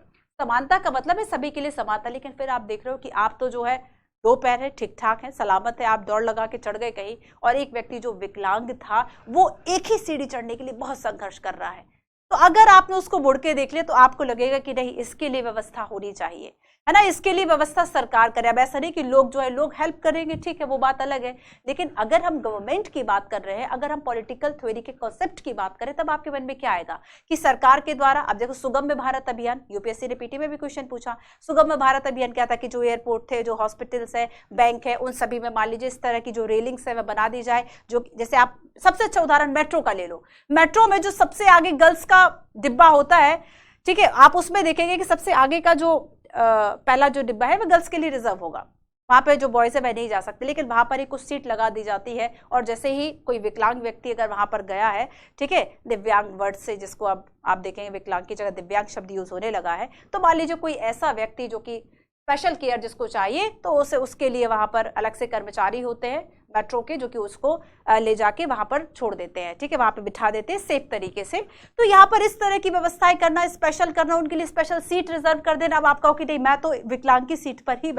समानता का मतलब है सभी के लिए समानता, लेकिन फिर आप देख रहे हो कि आप तो जो है 2 पैर है, ठीक ठाक है, सलामत है, आप दौड़ लगा के चढ़ गए कहीं, और एक व्यक्ति जो विकलांग था वो एक ही सीढ़ी चढ़ने के लिए बहुत संघर्ष कर रहा है। तो अगर आपने उसको मुड़ के देख लिया तो आपको लगेगा कि नहीं, इसके लिए व्यवस्था होनी चाहिए, है ना, इसके लिए व्यवस्था सरकार करे। अब ऐसा नहीं कि लोग जो है लोग हेल्प करेंगे, ठीक है, वो बात अलग है, लेकिन अगर हम गवर्नमेंट की बात कर रहे हैं, अगर हम पॉलिटिकल थ्योरी के कॉन्सेप्ट की बात करें, तब आपके मन में क्या आएगा कि सरकार के द्वारा, अब देखो सुगम्य भारत अभियान, यूपीएससी ने पीटी में भी क्वेश्चन पूछा, सुगम्य भारत अभियान क्या था कि जो एयरपोर्ट थे, जो हॉस्पिटल्स है, बैंक है, उन सभी में मान लीजिए इस तरह की जो रेलिंग्स है वह बना दी जाए। जो जैसे आप सबसे अच्छा उदाहरण मेट्रो का ले लो, मेट्रो में जो सबसे आगे गर्ल्स का डिब्बा होता है, ठीक है, आप उसमें देखेंगे कि सबसे आगे का जो पहला जो डिब्बा है वह गर्ल्स के लिए रिजर्व होगा, वहां पे जो बॉयज है वह नहीं जा सकते, लेकिन वहां पर ही कुछ सीट लगा दी जाती है। और जैसे ही कोई विकलांग व्यक्ति अगर वहां पर गया है, ठीक है, दिव्यांग वर्ड से जिसको अब आप देखेंगे विकलांग की जगह दिव्यांग शब्द यूज होने लगा है, तो मान लीजिए कोई ऐसा व्यक्ति जो कि स्पेशल केयर जिसको चाहिए, तो उसे उसके लिए वहां पर अलग से कर्मचारी होते हैं मेट्रो के, जो कि उसको ले जाके वहां पर छोड़ देते हैं, ठीक है, वहां पे बिठा देते हैं सेफ तरीके से। तो यहाँ पर इस तरह की व्यवस्थाएं करना, स्पेशल करना, उनके लिए स्पेशल सीट रिजर्व कर देना। अब आप कहो कि नहीं मैं तो विकलांग की सीट पर ही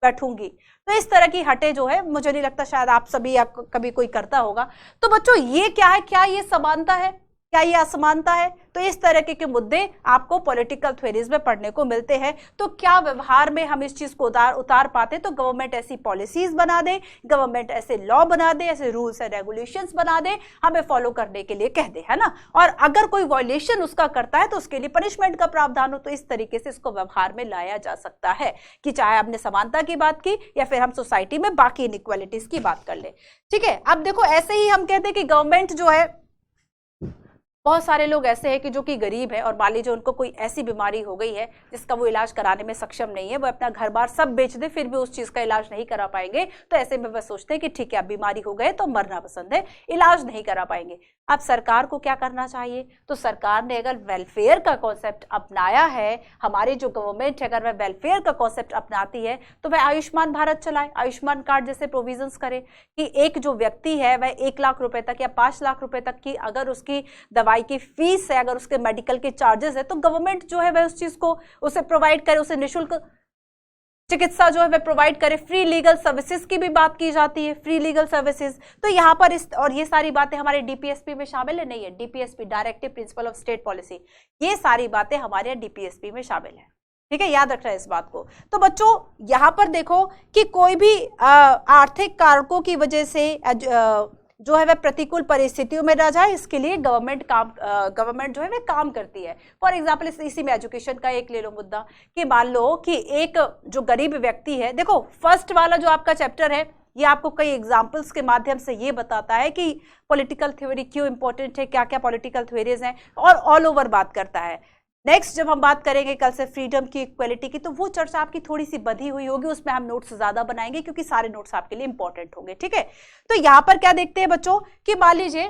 बैठूंगी, तो इस तरह की हटे जो है मुझे नहीं लगता शायद आप सभी या कभी कोई करता होगा। तो बच्चों ये क्या है, क्या ये समानता है, क्या ये असमानता है? तो इस तरह के मुद्दे आपको पॉलिटिकल थ्योरीज में पढ़ने को मिलते हैं। तो क्या व्यवहार में हम इस चीज को उतार पाते? तो गवर्नमेंट ऐसी पॉलिसीज बना दे, गवर्नमेंट ऐसे लॉ बना दे, ऐसे रूल्स एंड रेगुलेशंस बना दे, हमें फॉलो करने के लिए कह दे, है ना। और अगर कोई वायलेशन उसका करता है तो उसके लिए पनिशमेंट का प्रावधान हो। तो इस तरीके से इसको व्यवहार में लाया जा सकता है कि चाहे आपने समानता की बात की या फिर हम सोसाइटी में बाकी इनइक्वालिटीज की बात कर ले, ठीक है। अब देखो ऐसे ही हम कहते हैं कि गवर्नमेंट जो है, बहुत सारे लोग ऐसे हैं कि जो कि गरीब है और मान लीजिए उनको कोई ऐसी बीमारी हो गई है जिसका वो इलाज कराने में सक्षम नहीं है, वो अपना घर बार सब बेच दे फिर भी उस चीज का इलाज नहीं करा पाएंगे। तो ऐसे में वह सोचते हैं कि ठीक है अब बीमारी हो गए तो मरना पसंद है, इलाज नहीं करा पाएंगे। अब सरकार को क्या करना चाहिए? तो सरकार ने अगर वेलफेयर का कॉन्सेप्ट अपनाया है, हमारी जो गवर्नमेंट है अगर वह वेलफेयर का कॉन्सेप्ट अपनाती है तो वह आयुष्मान भारत चलाए, आयुष्मान कार्ड जैसे प्रोविजंस करे कि एक जो व्यक्ति है वह 1 लाख रुपए तक या 5 लाख रुपए तक की अगर उसकी दवाई की फीस है, अगर उसके मेडिकल के चार्जेस है, तो गवर्नमेंट जो है वह उस चीज को उसे प्रोवाइड करे, उसे निःशुल्क चिकित्सा जो है वह प्रोवाइड करे। फ्री लीगल सर्विसेज की भी बात की जाती है, फ्री लीगल सर्विसेज। तो यहाँ पर और ये सारी बातें हमारे डीपीएसपी में शामिल है, नहीं है, DPSP directive principle of state policy, ये सारी बातें हमारे डीपीएसपी में शामिल है, ठीक है, याद रखना है इस बात को। तो बच्चों यहाँ पर देखो कि कोई भी आर्थिक कारकों की वजह से जो है वह प्रतिकूल परिस्थितियों में रह जाए, इसके लिए गवर्नमेंट जो है वह काम करती है। फॉर एग्जाम्पल इसी में एजुकेशन का एक ले लो मुद्दा कि मान लो कि एक जो गरीब व्यक्ति है, देखो फर्स्ट वाला जो आपका चैप्टर है ये आपको कई एग्जाम्पल्स के माध्यम से ये बताता है कि पॉलिटिकल थ्योरी क्यों इंपॉर्टेंट है, क्या क्या पॉलिटिकल थ्योरीज हैं, और ऑल ओवर बात करता है। नेक्स्ट जब हम बात करेंगे कल से फ्रीडम की, इक्वलिटी की, तो वो चर्चा आपकी थोड़ी सी बधी हुई होगी, उसमें हम नोट्स ज्यादा बनाएंगे क्योंकि सारे नोट्स आपके लिए इंपॉर्टेंट होंगे, ठीक है। तो यहां पर क्या देखते हैं बच्चों कि मान लीजिए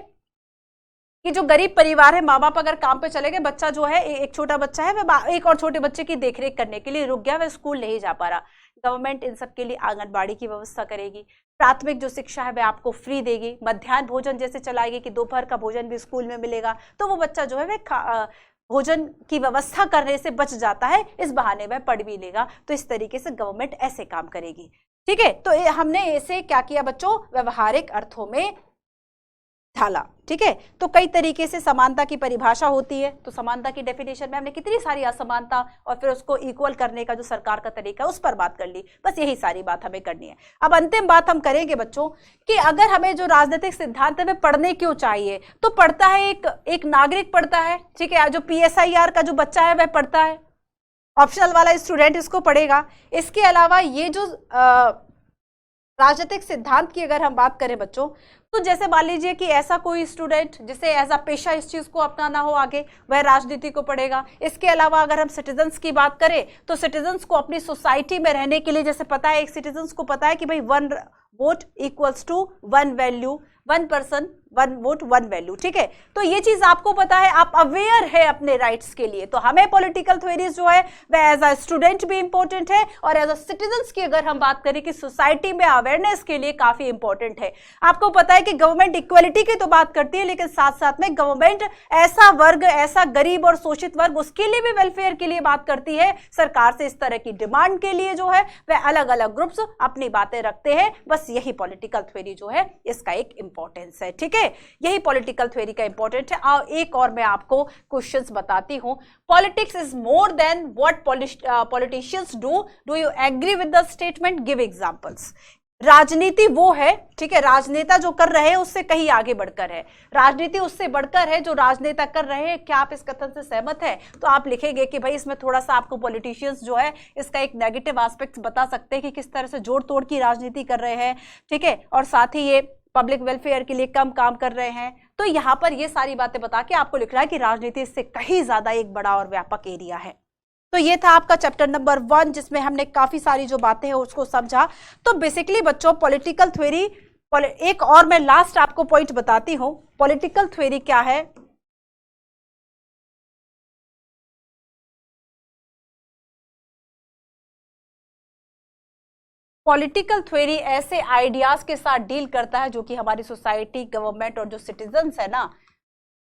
कि जो गरीब परिवार है, माँ बाप अगर काम पे चले गए, बच्चा जो है एक छोटा बच्चा है वह एक और छोटे बच्चे की देखरेख करने के लिए रुक गया, वह स्कूल नहीं जा पा रहा, गवर्नमेंट इन सब के लिए आंगनबाड़ी की व्यवस्था करेगी, प्राथमिक जो शिक्षा है वह आपको फ्री देगी, मध्याह्न भोजन जैसे चलाएगी कि दोपहर का भोजन भी स्कूल में मिलेगा, तो वो बच्चा जो है वह भोजन की व्यवस्था करने से बच जाता है, इस बहाने वह पढ़ भी लेगा। तो इस तरीके से गवर्नमेंट ऐसे काम करेगी, ठीक है। तो हमने ऐसे क्या किया बच्चों, व्यवहारिक अर्थों में ढाला, ठीक है। तो कई तरीके से समानता की परिभाषा होती है, तो समानता की डेफिनेशन में हमने कितनी सारी असमानता और फिर उसको इक्वल करने का जो सरकार का तरीका है उस पर बात कर ली, बस यही सारी बात हमें करनी है। अब अंतिम बात हम करेंगे बच्चों कि अगर हमें जो राजनीतिक सिद्धांत है पढ़ने क्यों चाहिए, तो पढ़ता है एक नागरिक पढ़ता है, ठीक है, जो PSIR का जो बच्चा है वह पढ़ता है, ऑप्शनल वाला स्टूडेंट इसको पढ़ेगा। इसके अलावा ये जो राजनीतिक सिद्धांत की अगर हम बात करें बच्चों, तो जैसे मान लीजिए कि ऐसा कोई स्टूडेंट जिसे एज अ पेशा इस चीज को अपनाना हो आगे, वह राजनीति को पढ़ेगा। इसके अलावा अगर हम सिटीजन्स की बात करें तो सिटीजन्स को अपनी सोसाइटी में रहने के लिए, जैसे पता है एक सिटीजन्स को पता है कि भाई 1 vote equals to 1 value, 1 person 1 vote 1 value, ठीक है। तो ये चीज आपको पता है, आप अवेयर है अपने राइट्स के लिए। तो हमें पॉलिटिकल थ्योरीज जो है वह एज अ स्टूडेंट भी इंपॉर्टेंट है और एज अ सिटीजन्स की अगर हम बात करें कि सोसाइटी में अवेयरनेस के लिए काफी इंपॉर्टेंट है। आपको पता है कि गवर्नमेंट इक्वलिटी की तो बात करती है, लेकिन साथ साथ में गवर्नमेंट ऐसा वर्ग, ऐसा गरीब और शोषित वर्ग, उसके लिए भी वेलफेयर के लिए बात करती है। सरकार से इस तरह की डिमांड के लिए जो है वह अलग अलग ग्रुप्स अपनी बातें रखते हैं। बस यही पॉलिटिकल थ्योरी जो है इसका एक इंपॉर्टेंस है, ठीक है, यही पॉलिटिकल थ्योरी का इंपॉर्टेंट है। एक और मैं आपको क्वेश्चंस बताती हूं। Politics is more than what politicians do you agree with the statement, give examples. राजनीति वो है, ठीक है, राजनेता जो कर रहे हैं उससे कहीं आगे बढ़कर है, राजनीति उससे बढ़कर है जो राजनेता कर रहे हैं। क्या आप इस कथन से सहमत हैं? तो आप लिखेंगे कि भाई इसमें थोड़ा सा आपको पॉलिटिशियंस जो है इसका एक नेगेटिव एस्पेक्ट बता सकते हैं कि किस तरह से जोड़ तोड़ की राजनीति कर रहे हैं, ठीक है, और साथ ही ये पब्लिक वेलफेयर के लिए कम काम कर रहे हैं। तो यहाँ पर ये सारी बातें बता के आपको लिख रहा है कि राजनीति इससे कहीं ज्यादा एक बड़ा और व्यापक एरिया है। तो ये था आपका चैप्टर नंबर 1, जिसमें हमने काफी सारी जो बातें हैं उसको समझा। तो बेसिकली बच्चों पॉलिटिकल थ्योरी, एक और मैं लास्ट आपको पॉइंट बताती हूं, पॉलिटिकल थ्योरी क्या है। पॉलिटिकल थ्योरी ऐसे आइडियाज के साथ डील करता है जो कि हमारी सोसाइटी, गवर्नमेंट और जो सिटीजन्स है ना,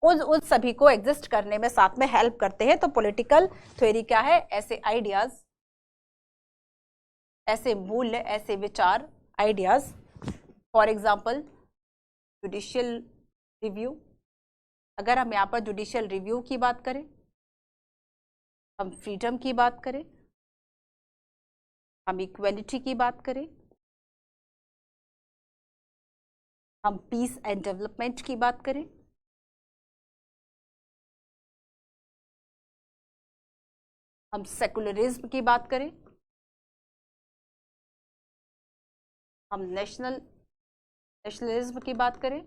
उन सभी को एग्जिस्ट करने में साथ में हेल्प करते हैं। तो पॉलिटिकल थ्योरी क्या है? ऐसे आइडियाज, ऐसे मूल्य, ऐसे विचार, ideas. For example judicial review, अगर हम यहाँ पर जुडिशियल रिव्यू की बात करें, हम फ्रीडम की बात करें, हम इक्वेलिटी की बात करें, हम पीस एंड डेवलपमेंट की बात करें, हम सेकुलरिज्म की बात करें, हम नेशनलिज्म की बात करें,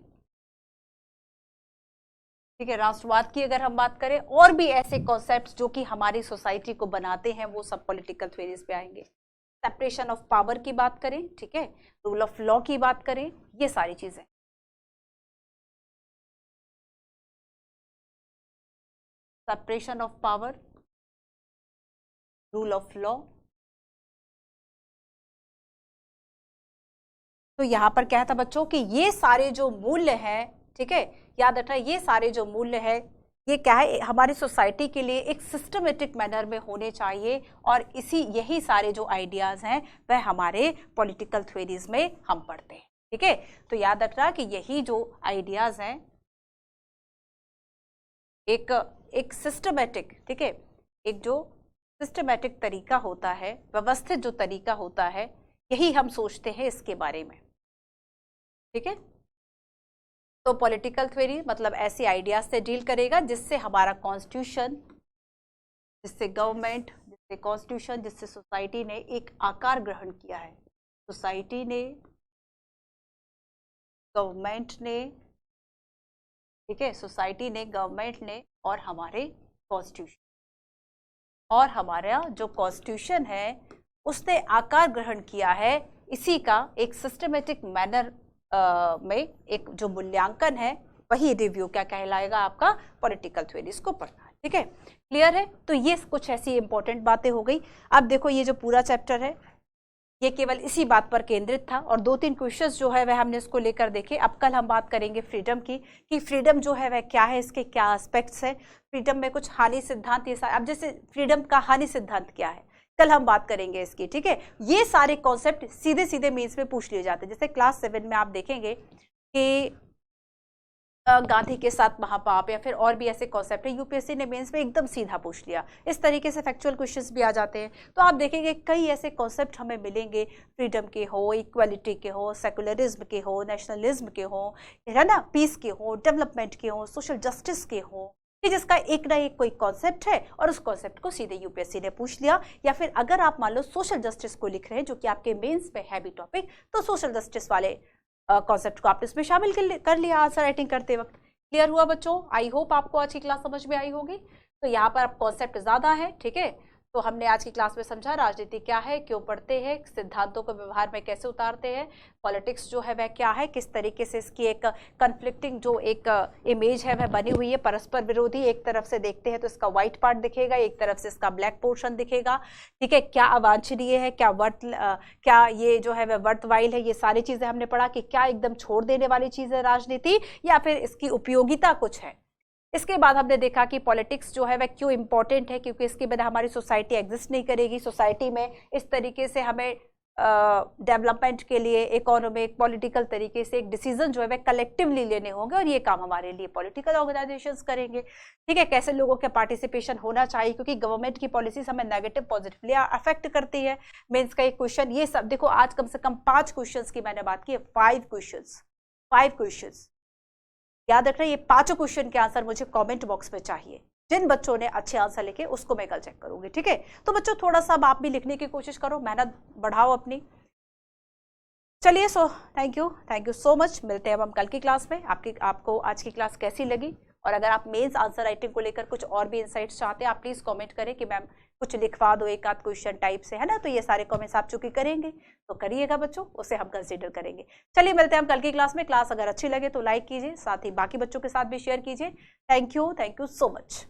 ठीक है, राष्ट्रवाद की अगर हम बात करें, और भी ऐसे कॉन्सेप्ट्स जो कि हमारी सोसाइटी को बनाते हैं, वो सब पॉलिटिकल थ्योरीज पे आएंगे। सेपरेशन ऑफ पावर की बात करें, ठीक है, रूल ऑफ लॉ की बात करें, ये सारी चीजें। Separation of power, rule of law. तो यहां पर क्या था बच्चों कि ये सारे जो मूल्य हैं, ठीक है, याद रखना, ये सारे जो मूल्य है ये क्या है, हमारी सोसाइटी के लिए एक सिस्टमेटिक मैनर में होने चाहिए, और यही सारे जो आइडियाज हैं वह हमारे पॉलिटिकल थ्योरीज में हम पढ़ते हैं। ठीक है, तो याद रखना कि यही जो आइडियाज हैं एक सिस्टमेटिक, ठीक है, एक जो सिस्टमेटिक तरीका होता है, व्यवस्थित जो तरीका होता है, यही हम सोचते हैं इसके बारे में। ठीक है, तो पॉलिटिकल थ्योरी मतलब ऐसे आइडियाज से डील करेगा जिससे हमारा कॉन्स्टिट्यूशन, जिससे गवर्नमेंट, जिससे कॉन्स्टिट्यूशन, जिससे सोसाइटी ने एक आकार ग्रहण किया है। सोसाइटी ने, गवर्नमेंट ने, ठीक है, सोसाइटी ने, गवर्नमेंट ने, और हमारे कॉन्स्टिट्यूशन, और हमारा जो कॉन्स्टिट्यूशन है उसने आकार ग्रहण किया है, इसी का एक सिस्टमेटिक मैनर में एक जो मूल्यांकन है वही रिव्यू क्या कहलाएगा, आपका पॉलिटिकल थ्योरीज को पढ़ना है। ठीक है, क्लियर है? तो ये कुछ ऐसी इंपॉर्टेंट बातें हो गई। अब देखो ये जो पूरा चैप्टर है ये केवल इसी बात पर केंद्रित था, और 2-3 क्वेश्चंस जो है वह हमने इसको लेकर देखे। अब कल हम बात करेंगे फ्रीडम की, कि फ्रीडम जो है वह क्या है, इसके क्या एस्पेक्ट्स है, फ्रीडम में कुछ हानि सिद्धांत, ये अब जैसे फ्रीडम का हानि सिद्धांत क्या है, कल हम बात करेंगे इसकी। ठीक है, ये सारे कॉन्सेप्ट सीधे सीधे मेंस में पूछ लिए जाते हैं। जैसे क्लास 7 में आप देखेंगे कि गांधी के साथ महापाप, या फिर और भी ऐसे कॉन्सेप्ट है, यूपीएससी ने मेंस में एकदम सीधा पूछ लिया। इस तरीके से फैक्चुअल क्वेश्चंस भी आ जाते हैं। तो आप देखेंगे कई ऐसे कॉन्सेप्ट हमें मिलेंगे, फ्रीडम के हो, इक्वालिटी के हो, सेकुलरिज्म के हो, नेशनलिज्म के हो, है ना, पीस के हो, डेवलपमेंट के हो, सोशल जस्टिस के हो, कि जिसका एक ना एक कोई कॉन्सेप्ट है और उस कॉन्सेप्ट को सीधे यूपीएससी ने पूछ लिया। या फिर अगर आप मान लो सोशल जस्टिस को लिख रहे हैं जो कि आपके मेंस में है भी टॉपिक, तो सोशल जस्टिस वाले कॉन्सेप्ट को आपने इसमें शामिल कर लिया आंसर राइटिंग करते वक्त। क्लियर हुआ बच्चों? आई होप आपको आज की क्लास समझ में आई होगी। तो यहाँ पर अब कॉन्सेप्ट ज्यादा है, ठीक है, तो हमने आज की क्लास में समझा राजनीति क्या है, क्यों पढ़ते हैं, सिद्धांतों को व्यवहार में कैसे उतारते हैं, पॉलिटिक्स जो है वह क्या है, किस तरीके से इसकी एक कन्फ्लिक्टिंग जो एक इमेज है वह बनी हुई है, परस्पर विरोधी। एक तरफ से देखते हैं तो इसका व्हाइट पार्ट दिखेगा, एक तरफ से इसका ब्लैक पोर्शन दिखेगा। ठीक है, क्या अवांछनीय है, क्या ये जो है वह वर्थवाइल है, ये सारी चीजें हमने पढ़ा कि क्या एकदम छोड़ देने वाली चीज है राजनीति, या फिर इसकी उपयोगिता कुछ है। इसके बाद हमने देखा कि पॉलिटिक्स जो है वह क्यों इंपॉर्टेंट है, क्योंकि इसके बिना हमारी सोसाइटी एग्जिस्ट नहीं करेगी। सोसाइटी में इस तरीके से हमें डेवलपमेंट के लिए इकोनॉमिक, पॉलिटिकल तरीके से एक डिसीजन जो है वह कलेक्टिवली लेने होंगे, और ये काम हमारे लिए पॉलिटिकल ऑर्गेनाइजेशंस करेंगे। ठीक है, कैसे लोगों के पार्टिसिपेशन होना चाहिए, क्योंकि गवर्नमेंट की पॉलिसीज हमें नेगेटिव पॉजिटिवली अफेक्ट करती है। मेंस का एक क्वेश्चन, ये सब देखो आज कम से कम 5 क्वेश्चन की मैंने बात की है, 5 क्वेश्चन याद रखना। ये 5 क्वेश्चन के आंसर मुझे कमेंट बॉक्स में चाहिए। जिन बच्चों ने अच्छे आंसर लिखे उसको मैं कल चेक करूंगी। ठीक है, तो बच्चों थोड़ा सा आप भी लिखने की कोशिश करो, मेहनत बढ़ाओ अपनी। चलिए, so thank you so much. मिलते हैं अब हम कल की क्लास में। आपको आज की क्लास कैसी लगी, और अगर आप मेंस आंसर राइटिंग को लेकर कुछ और भी इनसाइट्स चाहते हैं, आप प्लीज कमेंट करें कि मैम कुछ लिखवा दो एक आध क्वेश्चन टाइप से, है ना। तो ये सारे कमेंट्स आप चूंकि करेंगे तो करिएगा बच्चों, उसे हम कंसीडर करेंगे। चलिए मिलते हैं हम कल की क्लास में। क्लास अगर अच्छी लगे तो लाइक कीजिए, साथ ही बाकी बच्चों के साथ भी शेयर कीजिए। Thank you so much.